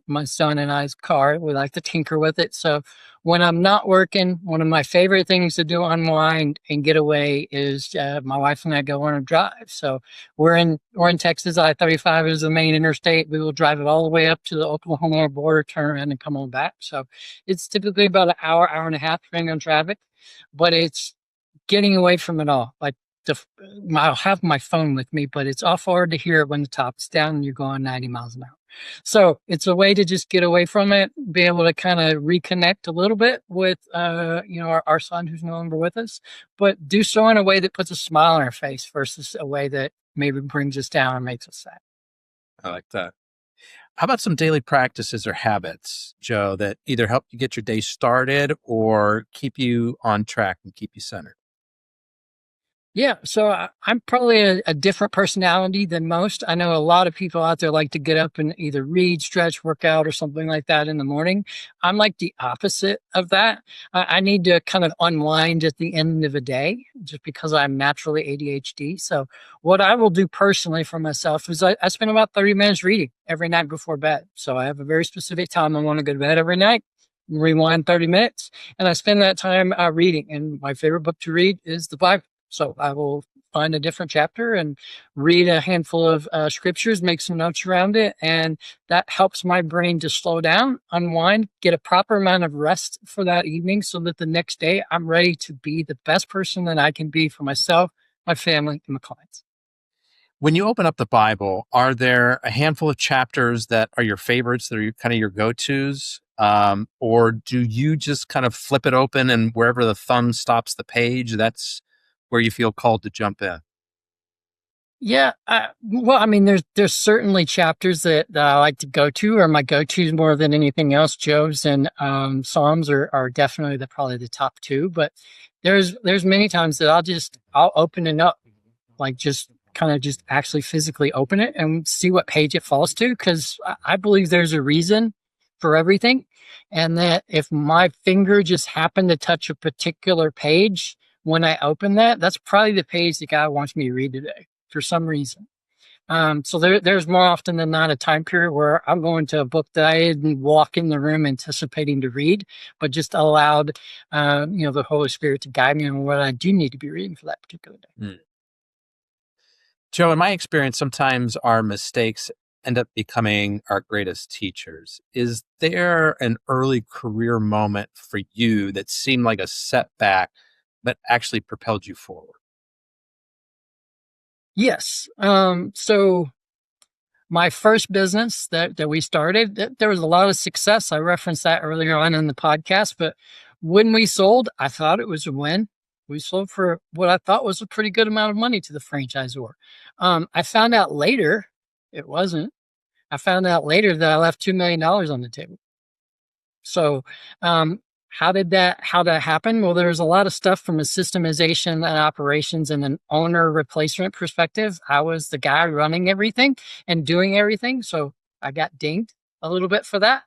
my son and I's car. We like to tinker with it. So when I'm not working, one of my favorite things to do unwind and get away is my wife and I go on a drive. So we're in Texas. I-35 is the main interstate. We will drive it all the way up to the Oklahoma border, turn around, and come on back. So it's typically about an hour, hour and a half, depending on traffic. But it's getting away from it all. Like I'll have my phone with me, but it's awful hard to hear it when the top is down and you're going 90 miles an hour. So it's a way to just get away from it, be able to kind of reconnect a little bit with, our son who's no longer with us, but do so in a way that puts a smile on our face versus a way that maybe brings us down and makes us sad. I like that. How about some daily practices or habits, Joe, that either help you get your day started or keep you on track and keep you centered? Yeah, so I'm probably a different personality than most. I know a lot of people out there like to get up and either read, stretch, work out, or something like that in the morning. I'm like the opposite of that. I need to kind of unwind at the end of a day just because I'm naturally ADHD. So what I will do personally for myself is I spend about 30 minutes reading every night before bed. So I have a very specific time I want to go to bed every night. Rewind 30 minutes, and I spend that time reading. And my favorite book to read is the Bible. So I will find a different chapter and read a handful of scriptures, make some notes around it. And that helps my brain to slow down, unwind, get a proper amount of rest for that evening so that the next day I'm ready to be the best person that I can be for myself, my family, and my clients. When you open up the Bible, are there a handful of chapters that are your favorites, that are kind of your go-tos? Or do you just kind of flip it open and wherever the thumb stops the page, that's where you feel called to jump in? Yeah, well, I mean, there's certainly chapters that I like to go to, or my go-tos more than anything else. Job's and Psalms are definitely probably the top two. But there's many times that I'll open it up, like just kind of just actually physically open it and see what page it falls to, because I believe there's a reason for everything, and that if my finger just happened to touch a particular page when I open that, that's probably the page the guy wants me to read today for some reason. So there's more often than not a time period where I'm going to a book that I didn't walk in the room anticipating to read, but just allowed, the Holy Spirit to guide me on what I do need to be reading for that particular day. Mm. Joe, in my experience, sometimes our mistakes end up becoming our greatest teachers. Is there an early career moment for you that seemed like a setback, but actually propelled you forward? Yes. So my first business that we started, there was a lot of success. I referenced that earlier on in the podcast, but when we sold, I thought it was a win. We sold for what I thought was a pretty good amount of money to the franchisor. I found out later it wasn't. I found out later that I left $2 million on the table. So, how did that happen? Well, there's a lot of stuff from a systemization and operations and an owner replacement perspective. I was the guy running everything and doing everything. So I got dinged a little bit for that.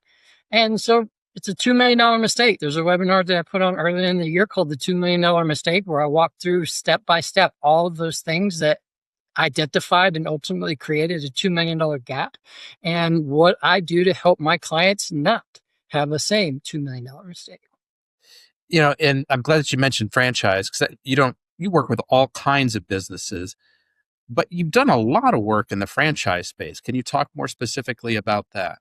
And so it's a $2 million mistake. There's a webinar that I put on earlier in the year called the $2 million mistake, where I walk through step by step all of those things that identified and ultimately created a $2 million gap, and what I do to help my clients not have the same $2 million mistake. And I'm glad that you mentioned franchise, because you work with all kinds of businesses, but you've done a lot of work in the franchise space. Can you talk more specifically about that?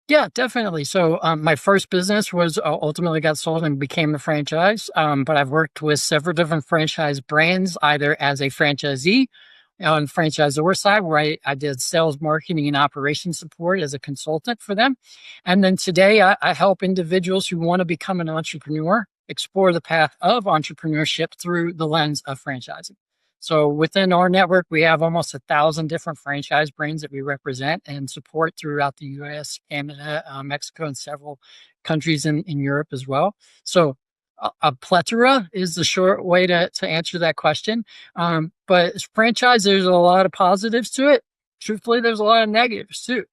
Yeah, definitely. So my first business was ultimately got sold and became a franchise. But I've worked with several different franchise brands, either as a franchisee on the franchisor side, where I did sales, marketing, and operations support as a consultant for them. And then today I help individuals who want to become an entrepreneur explore the path of entrepreneurship through the lens of franchising. So within our network, we have almost 1,000 different franchise brands that we represent and support throughout the US, Canada, Mexico, and several countries in Europe as well. So a plethora is the short way to answer that question. But as franchise, there's a lot of positives to it. Truthfully, there's a lot of negatives too.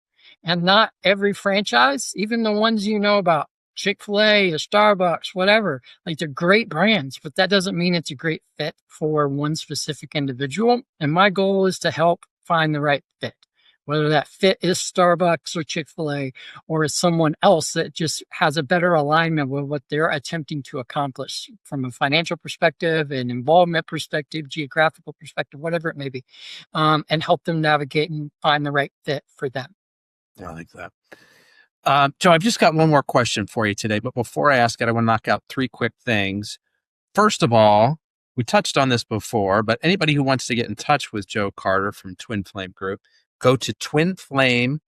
And not every franchise, even the ones you know about, Chick-fil-A or Starbucks, whatever, like they're great brands, but that doesn't mean it's a great fit for one specific individual. And my goal is to help find the right fit, whether that fit is Starbucks or Chick-fil-A or is someone else that just has a better alignment with what they're attempting to accomplish from a financial perspective, an involvement perspective, geographical perspective, whatever it may be, and help them navigate and find the right fit for them. I like that. Joe, I've just got one more question for you today, but before I ask it, I want to knock out 3 quick things. First of all, we touched on this before, but anybody who wants to get in touch with Joe Carter from Twin Flame Group, go to twinflametx.com.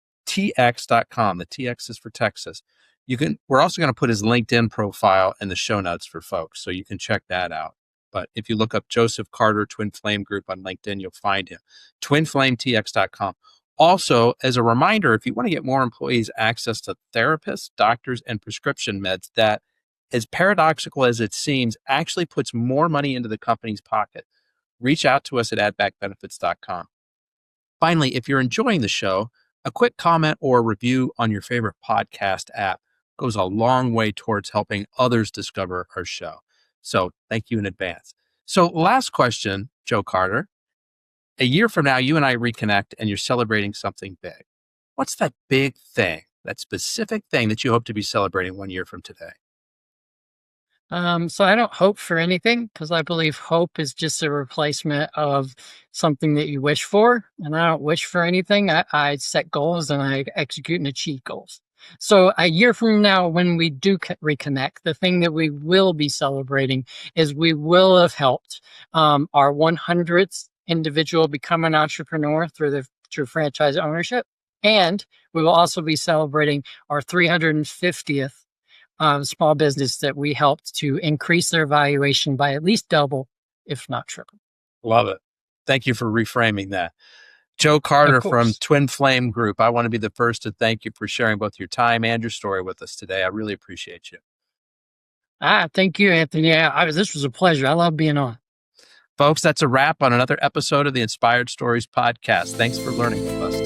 The TX is for Texas. We're also going to put his LinkedIn profile in the show notes for folks, so you can check that out. But if you look up Joseph Carter Twin Flame Group on LinkedIn, you'll find him. twinflametx.com. Also, as a reminder, if you want to get more employees access to therapists, doctors, and prescription meds, that, as paradoxical as it seems, actually puts more money into the company's pocket, reach out to us at addbackbenefits.com. Finally, if you're enjoying the show, a quick comment or review on your favorite podcast app goes a long way towards helping others discover our show. So thank you in advance. So last question, Joe Carter. A year from now, you and I reconnect and you're celebrating something big. What's that big thing, that specific thing that you hope to be celebrating 1 year from today? So I don't hope for anything because I believe hope is just a replacement of something that you wish for. And I don't wish for anything. I set goals and I execute and achieve goals. So a year from now, when we do reconnect, the thing that we will be celebrating is we will have helped our 100th individual become an entrepreneur through franchise ownership. And we will also be celebrating our 350th small business that we helped to increase their valuation by at least double, if not triple. Love it. Thank you for reframing that. Joe Of Carter from course. Twin Flame Group. I want to be the first to thank you for sharing both your time and your story with us today. I really appreciate you. Thank you, Anthony. This was a pleasure. I love being on. Folks, that's a wrap on another episode of the Inspired Stories podcast. Thanks for learning with us.